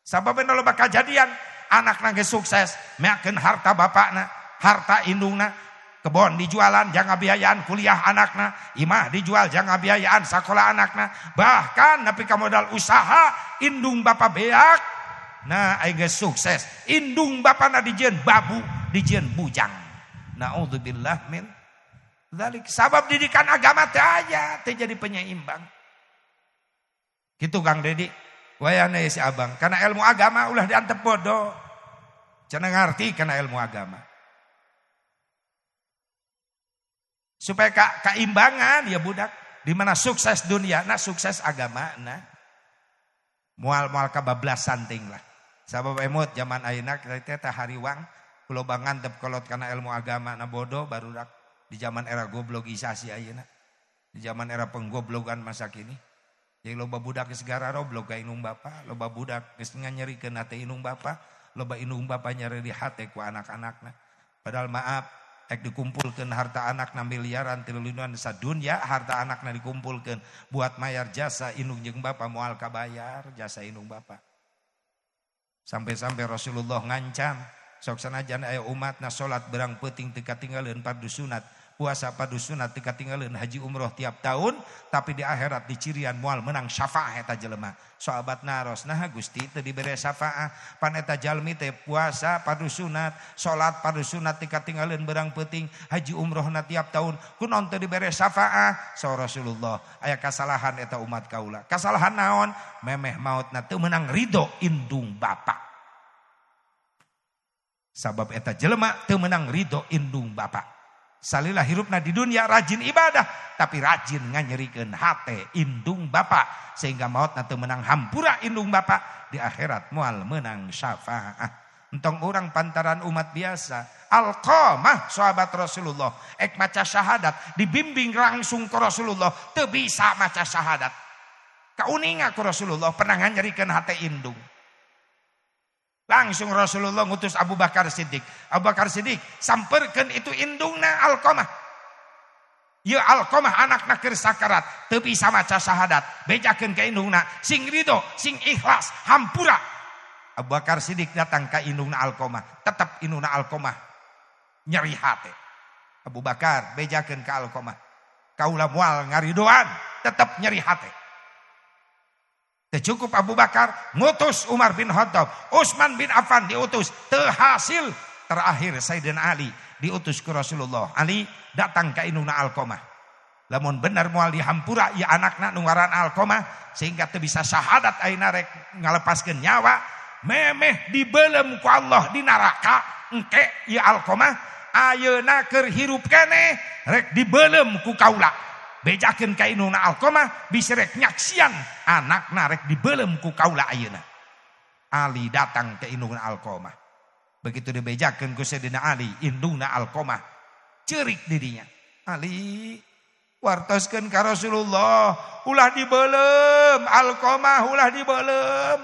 Sababna loba kajadian, anakna geus sukses, meakeun harta bapakna, harta indungna, kebon dijualan jangan biayaan kuliah anakna, imah dijual jangan biayaan sekolah anakna, bahkan nepi ka modal usaha indung bapa beak. Nah aing geus sukses, indung bapana dijieun babu, dijieun bujang. Naudzubillah min dzalik. Sabab didikan agama teh aya teh jadi penyeimbang. Gitu Kang Dedi. Wayana si abang karena ilmu agama ulah diantep bodoh. Cenah ngarti karena ilmu agama. Supaya keimbangan ya budak di mana sukses dunia nah sukses agama nah moal kabablasan ting lah sabab emot zaman ayeuna kita teh hariwang kulobangan tep kolot kana ilmu agama na bodoh barudak di zaman era goblogisasi ayeuna di zaman era penggoblogan masa kini jadi loba budak geus gara roblog ka inung bapa loba budak geus nganyerikeun hate inung bapa loba inung bapa nyeri di hate ku anak-anakna padahal maaf ek dikumpulkan harta anakna miliaran triliunan sadunya harta anakna dikumpulkan buat mayar jasa indung jeung bapa moal kabayar jasa indung bapa sampai-sampai Rasulullah ngancam sok sanajan aya umatna salat berang peuting teu katinggalieun fardu sunat puasa padusunat teu katinggalin haji umroh tiap tahun, tapi di akhirat di cirian moal menang syafaah eta jelema. Sahabat naros nah Gusti teu dibere syafaah, pan eta jalmi teh puasa padusunat, salat padusunat teu katinggalin berang peuting, haji umrohna tiap tahun kunaon teu dibere syafaah. Saur Rasulullah aya kasalahan eta umat kaula. Kasalahan naon? Memeh mautna teu menang ridho indung bapa. Sabab eta jelema teu menang ridho indung bapa. Salila hirupna di dunia rajin ibadah, tapi rajin nganyerikeun hate indung bapa, sehingga mautna teu menang hampura indung bapa, di akhirat moal menang syafaah. Entong orang pantaran umat biasa, Alqamah sahabat Rasulullah, ek maca syahadat, dibimbing langsung ke Rasulullah, teu bisa maca syahadat. Kauninga ku Rasulullah pernah nganyerikeun hate indung. Langsung Rasulullah ngutus Abu Bakar Siddiq. Abu Bakar Siddiq samperkeun itu indungna Alqamah. Ya Alqamah anakna keur sakarat, teu bisa maca syahadat. Bejakeun ka indungna, sing ridho, sing ikhlas, hampura. Abu Bakar Siddiq datang ka indungna Alqamah, tetep indungna Alqamah nyeri hate. Abu Bakar bejakeun ka Alqamah, kaula moal ngaridoan, tetep nyeri hate. Cukup Abu Bakar ngutus Umar bin Khattab, Utsman bin Affan diutus, terhasil. Terakhir Sayyidina Ali diutus ke Rasulullah. Ali datang ke indungna Alqamah. Lamun benar moal dihampura ya anakna nu ngaran Alqamah sehingga teu bisa syahadat ayeuna rek ngalepaskeun nyawa, memeh dibeulem ku Allah di neraka engke ya Alqamah ayeuna keur hirup keneh rek dibeulem ku kaula. Bejakeun ka indungna Alqamah bisa rek nyaksian anakna rek dibeulem ku kaula ayeuna. Ali datang ke indungna Alqamah. Begitu dibejakeun ku Sayyidina Ali indungna Alqamah, ceurik didinya. Ali wartoskeun ka Rasulullah, ulah dibeulem Alqamah, ulah dibeulem.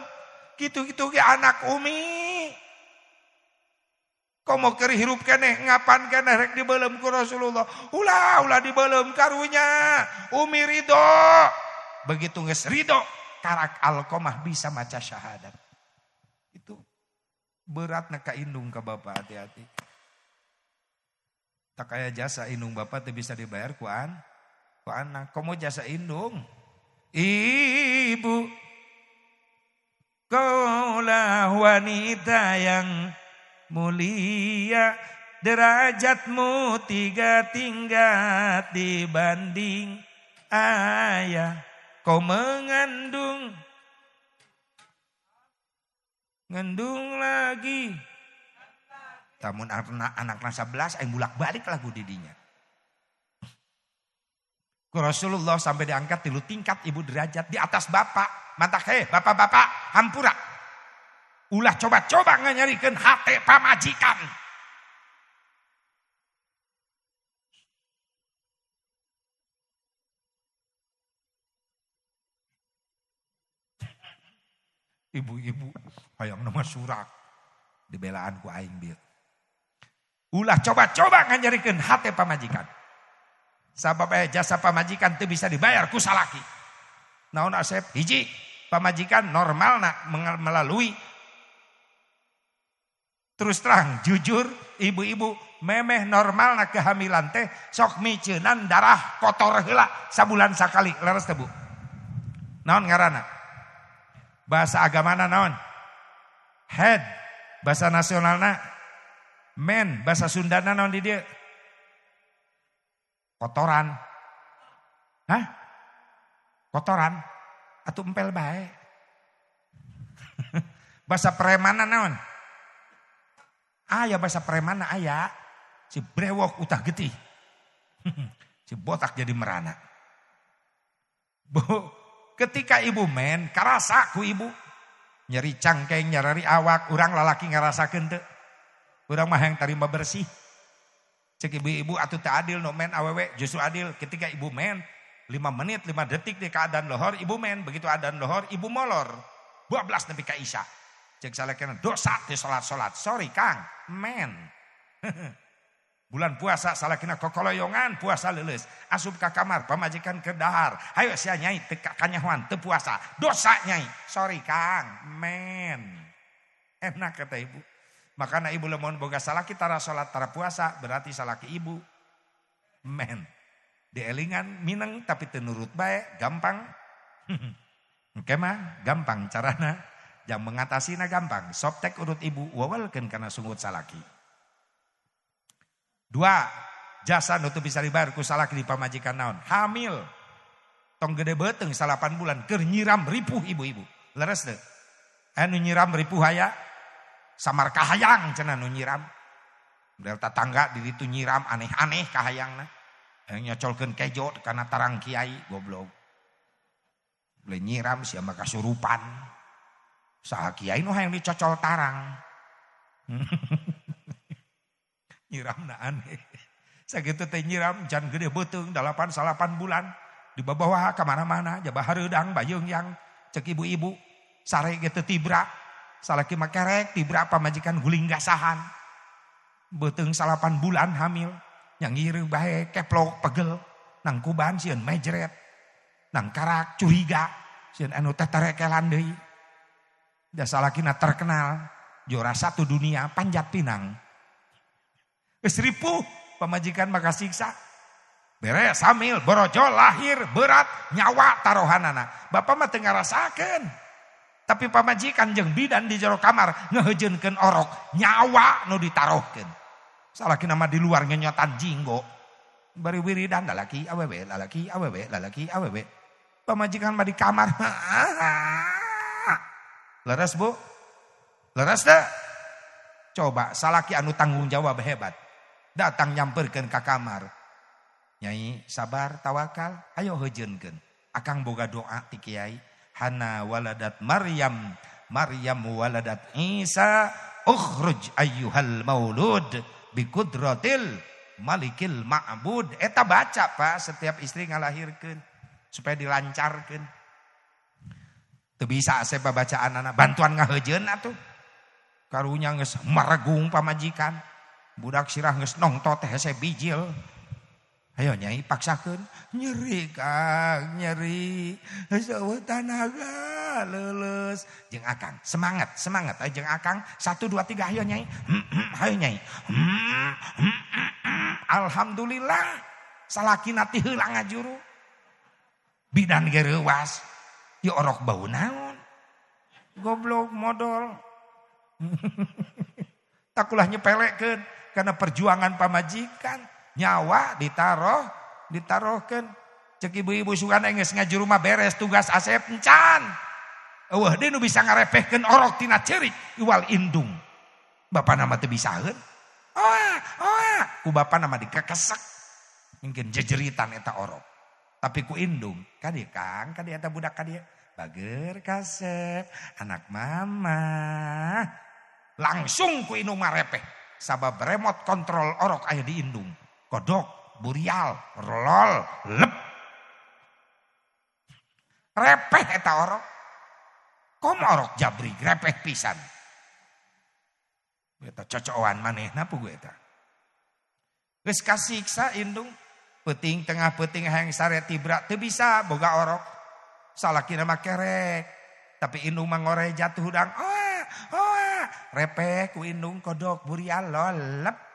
Kitu-kitu ge anak Umi. Komo keur hirup keneh ngapan keneh rek dibeulem ku Rasulullah. Ulah dibeulem karunya. Umi ridho. Begitu geus ridho, karak Alqamah bisa maca syahadat. Itu beratna ka indung ka bapa, hati-hati. Tak kaya jasa indung bapa teu bisa dibayar ku anak. Komo jasa indung? Ibu, kaulah wanita yang mulia, derajatmu 3 tingkat dibanding ayah. Kau mengandung lagi. Tamun anak 11 aing bulak-balik lagu didinya. Ku Rasulullah sampai diangkat 3 tingkat ibu derajat di atas bapak. Mantak bapak-bapak hampura. Ulah coba-coba nganyarikeun hate pamajikan. Ibu-ibu hayang nama surak dibelaan ku aing bieu. Ulah coba-coba nganyarikeun hate pamajikan. Sabab jasa pamajikan teu bisa dibayar ku salaki. Naon Asep? Hiji, pamajikan normalna melalui terus terang jujur ibu-ibu memeh normalna kehamilan teh sok miceunan darah kotor heula sabulan sakali, leres teh Bu? Naon ngaranna? Bahasa agamana naon? Head. Bahasa nasionalna men. Bahasa Sundana naon di dieu? Kotoran. Hah? Kotoran atuh empel bae. Bahasa premana naon? Aya bahasa premana aya. Si brewok utah getih. Si botak jadi merana. Bu, ketika ibu men karasa ku ibu nyeri cangkeng, nyeri awak, urang lalaki ngarasakeun teu. Urang mah yang tarima bersih. Cek ibu-ibu atuh teu adil no men awewe, justru adil ketika ibu men 5 menit 5 detik di keadaan lohor ibu men, begitu adaan lohor ibu molor 12 nepi ka isya. Cek salekena dosa teu salat-salat. Sorry Kang, men. Bulan puasa salakina kokoloyongan puasa leuleus. Asup ka kamar pamajikan ke dahar. Hayo sia nyai teu kanyahoan teu puasa. Dosa nyai. Sorry Kang, men. Enak kata ibu. Makana ibu lamun boga salaki tara salat tara puasa berarti salaki ibu. Men. Dielingan mineng tapi teu nurut bae, gampang. Engke mah gampang carana. Yang mengatasina gampang. Soptek urut ibu wawalkeun kana sungut salaki. 2. Jasa nu teu bisa dibayar ku salaki di pamajikan naon? Hamil. Tong gede beuteng 8 bulan keur nyiram ripuh ibu-ibu. Leres teu? Anu nyiram ripuh haya samar kahayang cenah nu nyiram. Dari tetangga di ditu nyiram aneh-aneh kahayangna. Nyocolkeun kejo kana tarang kiai goblok. Boleh nyiram sia mah kasurupan. Saha kiai nu hayang dicocol tarang. Nyiramna aneh. Sakitu teh nyiram jan gede beuteung 8 bulan. Di bawah ka mana-mana jabah hareudang bayeung yang cek ibu-ibu sare ge teu tibra. Salaki mah kerek tibra pamajikan guling gasahan. Beuteung 8 bulan hamil. Yang ngireuh bae keplok pegel. Nang kuban sieun mejret. Nang karak curiga. Sieun anu teh tarekelan deui. Da salakina terkenal juara 1 dunia panjat pinang. Geus ripuh pamajikan maka siksa. Beres hamil, borojol, lahir, berat, nyawa tarohanana. Bapak mah teu ngarasakeun. Tapi pamajikan jeung bidan di jero kamar ngeujeunkeun orok, nyawa nu ditarohkeun. Salakina mah di luar ngenyotan jinggo. Bari wiridan lalaki awewe, lalaki awewe, lalaki awewe. Pamajikan mah di kamar. Leres Bu? Leres teu? Coba salaki anu tanggung jawab hebat. Datang nyamperkeun ka kamar. Nyai sabar tawakal, ayo heujeunkeun. Akang boga doa ti kiai. Hana waladat Maryam, Maryam waladat Isa, ukhruj ayyuhal maulud biqudratil malikil ma'bud. Eta baca Pak setiap istri ngalahirkeun supaya dilancarkeun. Teu bisa ase babacaan anak bantuan ngaheujeun atuh. Karunya geus maregung pamajikan. Budak sirah geus nongtot teh hese bijil. Ayo nyai paksakeun. Nyeri Kang, nyeri. Saeueuh tanaga leuleus. Jeung akang semangat. Ayo jeung akang 1 2 3 ayo nyai. Ayo nyai. Alhamdulillah salakina ti heula ngajuru. Bidan ge reuwas. Ya orok bau naon. Goblok modal. Takulah nyepelekeun karena perjuangan pamajikan. Nyawa ditarohkeun. Cek ibu-ibu sugana geus ngajuru mah beres tugas Asep encan. Eueuh deui nu bisa ngarepehkeun orok tina ceurik iwal indung. Bapana mah teu bisaeun. Ku bapana mah dikekesek. Mungkin jejeritan eta orok. Tapi ku indung, kadieu Kang, kadieu eta budak kadieu. Bager Kasep, anak mama. Langsung ku indung marepeh. Sabab remote kontrol orok aya di indung. Kodok, burial, rolol, lep. Repeh eta orok. Kom orok jabri, repeh pisan. Eta cocokan manehna puguh eta. Geus kasiksa indung. Peuting tengah peuting hayang sare tibra teu bisa boga orok. Salakina mah kerek. Tapi indung mah ngore jatuh hudang. Repeh ku indung kodok burial lolep.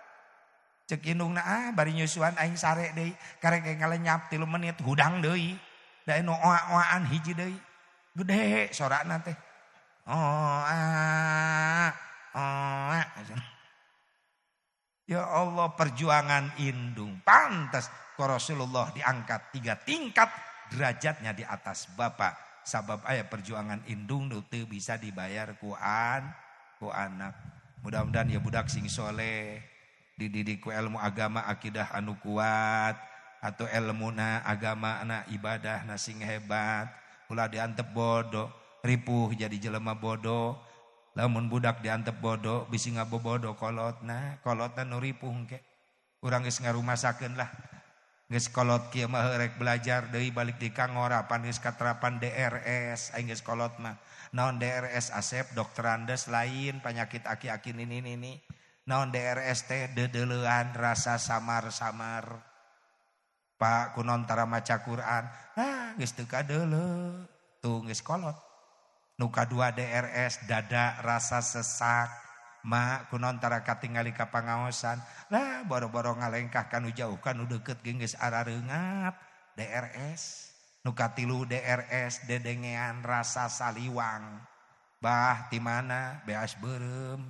Cek indungna bari nyusuan aing sare deui. Karek ngalenyap 3 menit hudang deui. Da anu oa-oaan hiji deui. Gede sorana teh. Ya Allah perjuangan indung. Pantas ku Rasulullah diangkat 3 tingkat derajatnya di atas bapak. Sabab aya perjuangan indung nu teu bisa dibayar ku anak. Mudah-mudahan ya budak sing soleh. Dididik ku ilmu agama akidah anu kuat. Atau ilmuna agama anak ibadah na sing hebat. Ulah diantep bodoh. Ripuh jadi jelema bodoh. Lamun budak diantep bodoh. Bisi ngabobodoh kolotna. Kolotna nu ripuh ke. Urang geus ngarumasakeun lah. Geus kolot kieu mah rek belajar deui balik di kangorapan geus katerapan DRS. Aing geus kolot mah. Naon DRS Asep dokter Andes lain penyakit aki-aki ini. Naon DRS teh dedeleuan rasa samar-samar. Pak kunon tara maca Quran. Geus teu kadeuleu. Tuh geus kolot. Nu kadua DRS dada rasa sesak. mak kunaon tara katingali ka pangaosan lah boro-boro ngalengkah kanu jauh kanu deket geus arareungap DRS nu katilu DRS dedengean rasa saliwang bah ti mana beas beureum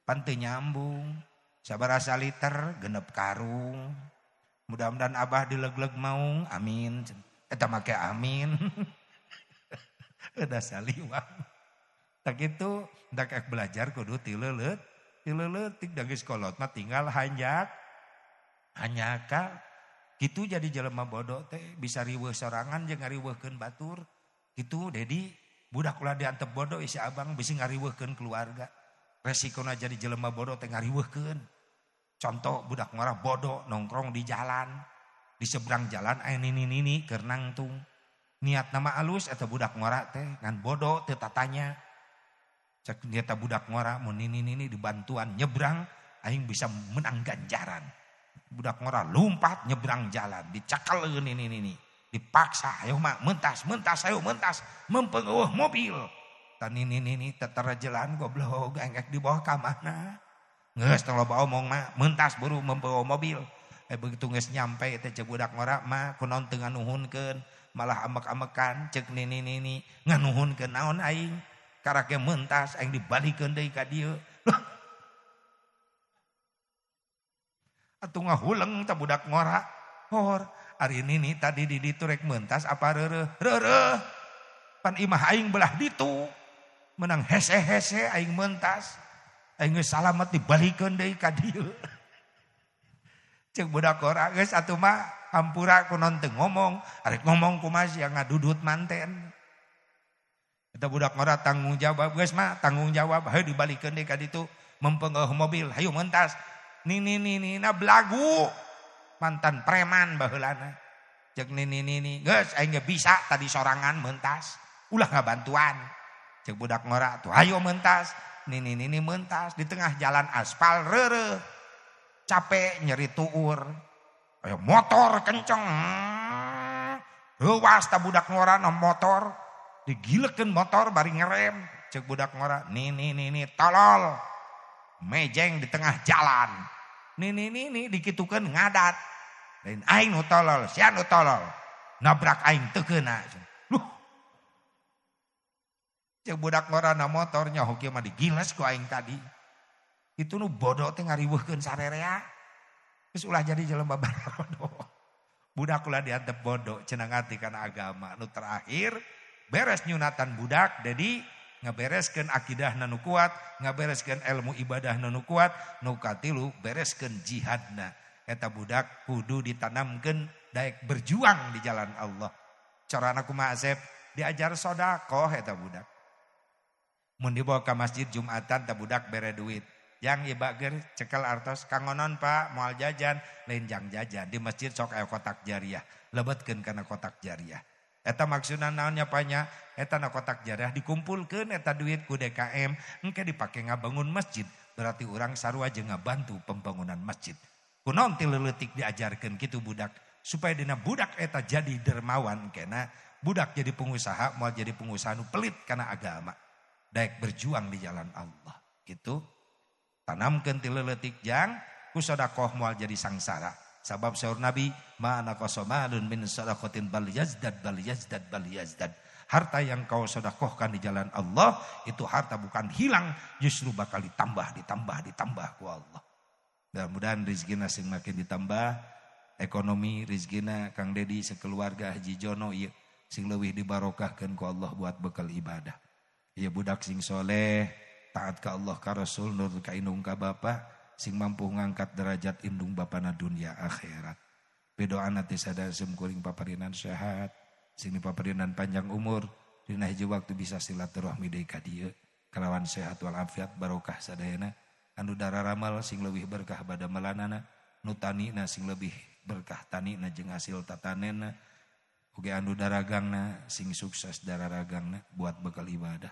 pan teu nyambung sabaraha liter genep karung mudah-mudahan abah dilegleg maung amin eta make amin udah saliwang tak itu dak belajar kudu tileuleut tik da geus kolot mah tinggal hanyaka kitu jadi jelema bodoh teh bisa riweuh sorangan jeung ngariweuhkeun batur kitu Dedi budak ulah diantep bodoh isi abang bisa ngariweuhkeun keluarga resikona jadi jelema bodoh teh ngariweuhkeun contoh budak ngora bodoh nongkrong di jalan di seberang jalan aya nini keur nangtung niat nama alus eta budak ngora teh ngan bodoh teu tatanya cek nyata budak ngora mun nini dibantuan nyebrang aing bisa menang ganjaran. Budak ngora lompat nyebrang jalan dicakaleun nini dipaksa ayo mak mentas ayo mentas mempengueuh mobil. Tan nini tetara jalan goblok engek di bawah ka mana. Geus tong loba omong mah mentas buru mempengueuh mobil. Begitu geus nyampe teh cek budak ngora mah kunaon teu nganuhunkeun malah amek-amekan cek nini nganuhunkeun naon aing. Karake mentas aing dibalikeun deui ka dieu. Atuh ngahuleng teh budak ngora. Hor, ari ini tadi di ditu rek mentas apa reureuh. Pan imah aing belah ditu. Menang hese-hese aing mentas. Aing geus salamet dibalikeun deui ka dieu. Ceuk budak ngora geus atuh mah hampura kunaon teu ngomong, arek ngomong kumaha sia ngadudut manten. Eta budak ngora tanggung jawab geus mah tanggung jawab hayu dibalikeun deui ka ditu mempengaruh mobil hayu mentas nini belagu mantan preman baheulana cek nini geus aing ge bisa tadi sorangan mentas ulah ngabantuan cek budak ngora tuh hayu mentas nini mentas di tengah jalan aspal reureuh capek nyeri tuur ayo motor kenceng heuwas ta budak ngora na motor digilekeun motor bari ngerem cek budak ngora nini tolol mejeng di tengah jalan nini dikitukeun ngadat lain aing nu tolol sia nu tolol nabrak aing teu keuna cek budak ngora na motor nyaho kieu mah digiles ku aing tadi itu nu bodoh teh ngariweuhkeun sarerea geus ulah jadi jelema bodoh budak ulah diantep bodoh cenah ngati kana agama nu terakhir beres nyunatan budak jadi ngabereskeun akidah nu kuat ngabereskeun ilmu ibadah nu kuat nu katilu bereskeun jihadna eta budak kudu ditanamkeun daek berjuang di jalan Allah carana kumaha Asep diajar sedekah eta budak mun dibawa ka masjid Jumatan teh budak bere duit yang iba ger cekel artos kangonon Pak moal jajan lain jang jajan di masjid sok aya kotak jariah lebetkeun kana kotak jariah. Eta maksudna naonnya panya, eta na kotak jariah dikumpulkeun eta duit ku DKM, engke dipake ngabangun masjid, berarti urang sarua jeung ngabantu pembangunan masjid. Kunaon ti leuletik diajarkeun kitu budak, supaya dina budak eta jadi dermawan kena, budak jadi pengusaha, moal jadi pengusaha nu pelit kana agama. Daek berjuang di jalan Allah, gitu. Tanamkeun ti leuletik jang, ku sedekah moal jadi sangsara. Sabab sahur Nabi, ma naqasa malun min sadaqatin bal yazdad. Harta yang kau sedekahkan di jalan Allah, itu harta bukan hilang, justru bakal ditambah ku Allah. Mudah-mudahan rezekina sing makin ditambah, ekonomi rezekina Kang Dedi sekeluarga Haji Jono ieu sing leuwih dibarokahkeun ku Allah buat bekal ibadah. Ieu budak sing soleh, taat ka Allah ka Rasul, nurut ka indung ka bapa, sing mampu ngangkat derajat indung bapana dunia akhirat. Bedoana teh sadasem kuring paparinan sehat, sing paparinan panjang umur, dina hiji waktu bisa silaturahmi deui ka dieu, kalawan sehat wal afiat barokah sadayana, anu dararamal sing leuwih berkah badamelanana, nu tanina sing leuwih berkah tanina jeung hasil tatanena, uge anu daragangna sing sukses dararagangna buat bekal ibadah,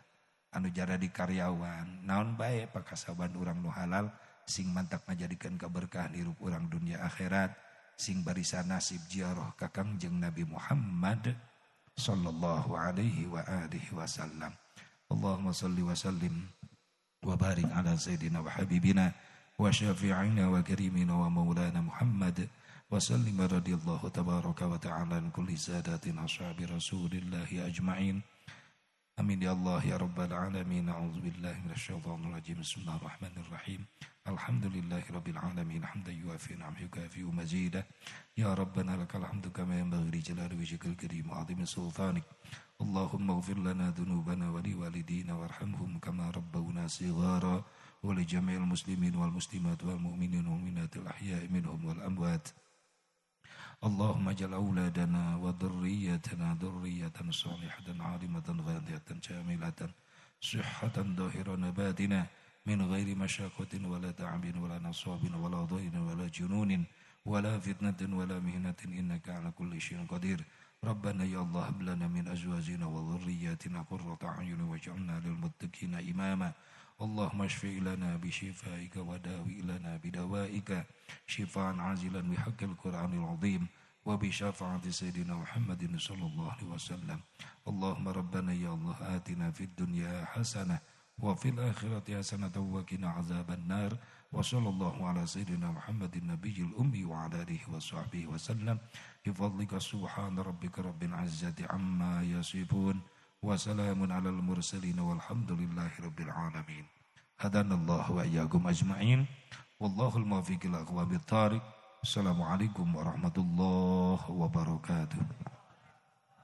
anu jadi karyawan, naon bae pakasaban urang nu halal, sing mantak ngajadikeun kaberkahan hirup urang dunia akhirat, sing barisan nasib ziarah ka Kangjeng Nabi Muhammad sallallahu alaihi wa alihi wasallam. Allahumma shalli wa sallim وبارك على سيدنا وحبيبنا وشافعنا وكريمنا ومولانا محمد وسلم رضي الله تبارك وتعالى عن كل سادات أصحاب رسول الله أجمعين آمين يا الله يا رب العالمين. أعوذ بالله من الشيطان الرجيم. بسم الله الرحمن الرحيم. الحمد لله رب العالمين حمدا يوافي نعمه يكافئ مزيدا. يا ربنا لك الحمد كما ينبغي لجلال وجهك الكريم وعظيم سلطانك. اللهم اغفر لنا ذنوبنا ولوالدينا وارحمهم كما ربونا صغارا ولجميع المسلمين والمسلمات والمؤمنين والمؤمنات الأحياء منهم والأموات. اللهم اجعل أولادنا وذريتنا ذرية صالحة عالمة غادية شاملة صحة ظاهرة نباتنا من غير مشاقة ولا تعب ولا نصاب ولا ضير ولا جنون ولا فتنة ولا مهنة إنك على كل شيء قدير. ربنا يا الله هب لنا من أزواجنا وذرياتنا قرة أعين واجعلنا للمتقين إماما. اللهم اشف لنا بشفائك وداوي لنا بدوائك شفاء عاجلا بحق القرآن العظيم وبشفاعة سيدنا محمد صلى الله عليه وسلم. اللهم ربنا يا الله آتنا في الدنيا حسنة وفي الآخرة حسنة وقنا عذاب النار. وصلى الله على سيدنا محمد النبي الأمي وعلى آله وصحبه وسلم بفضلك سبحان ربك رب العزة عما يصفون وسلام على المرسلين والحمد لله رب العالمين. هدانا الله وإياكم أجمعين والله الموفق إلى أقوام الطريق. Assalamualaikum warahmatullahi wabarakatuh.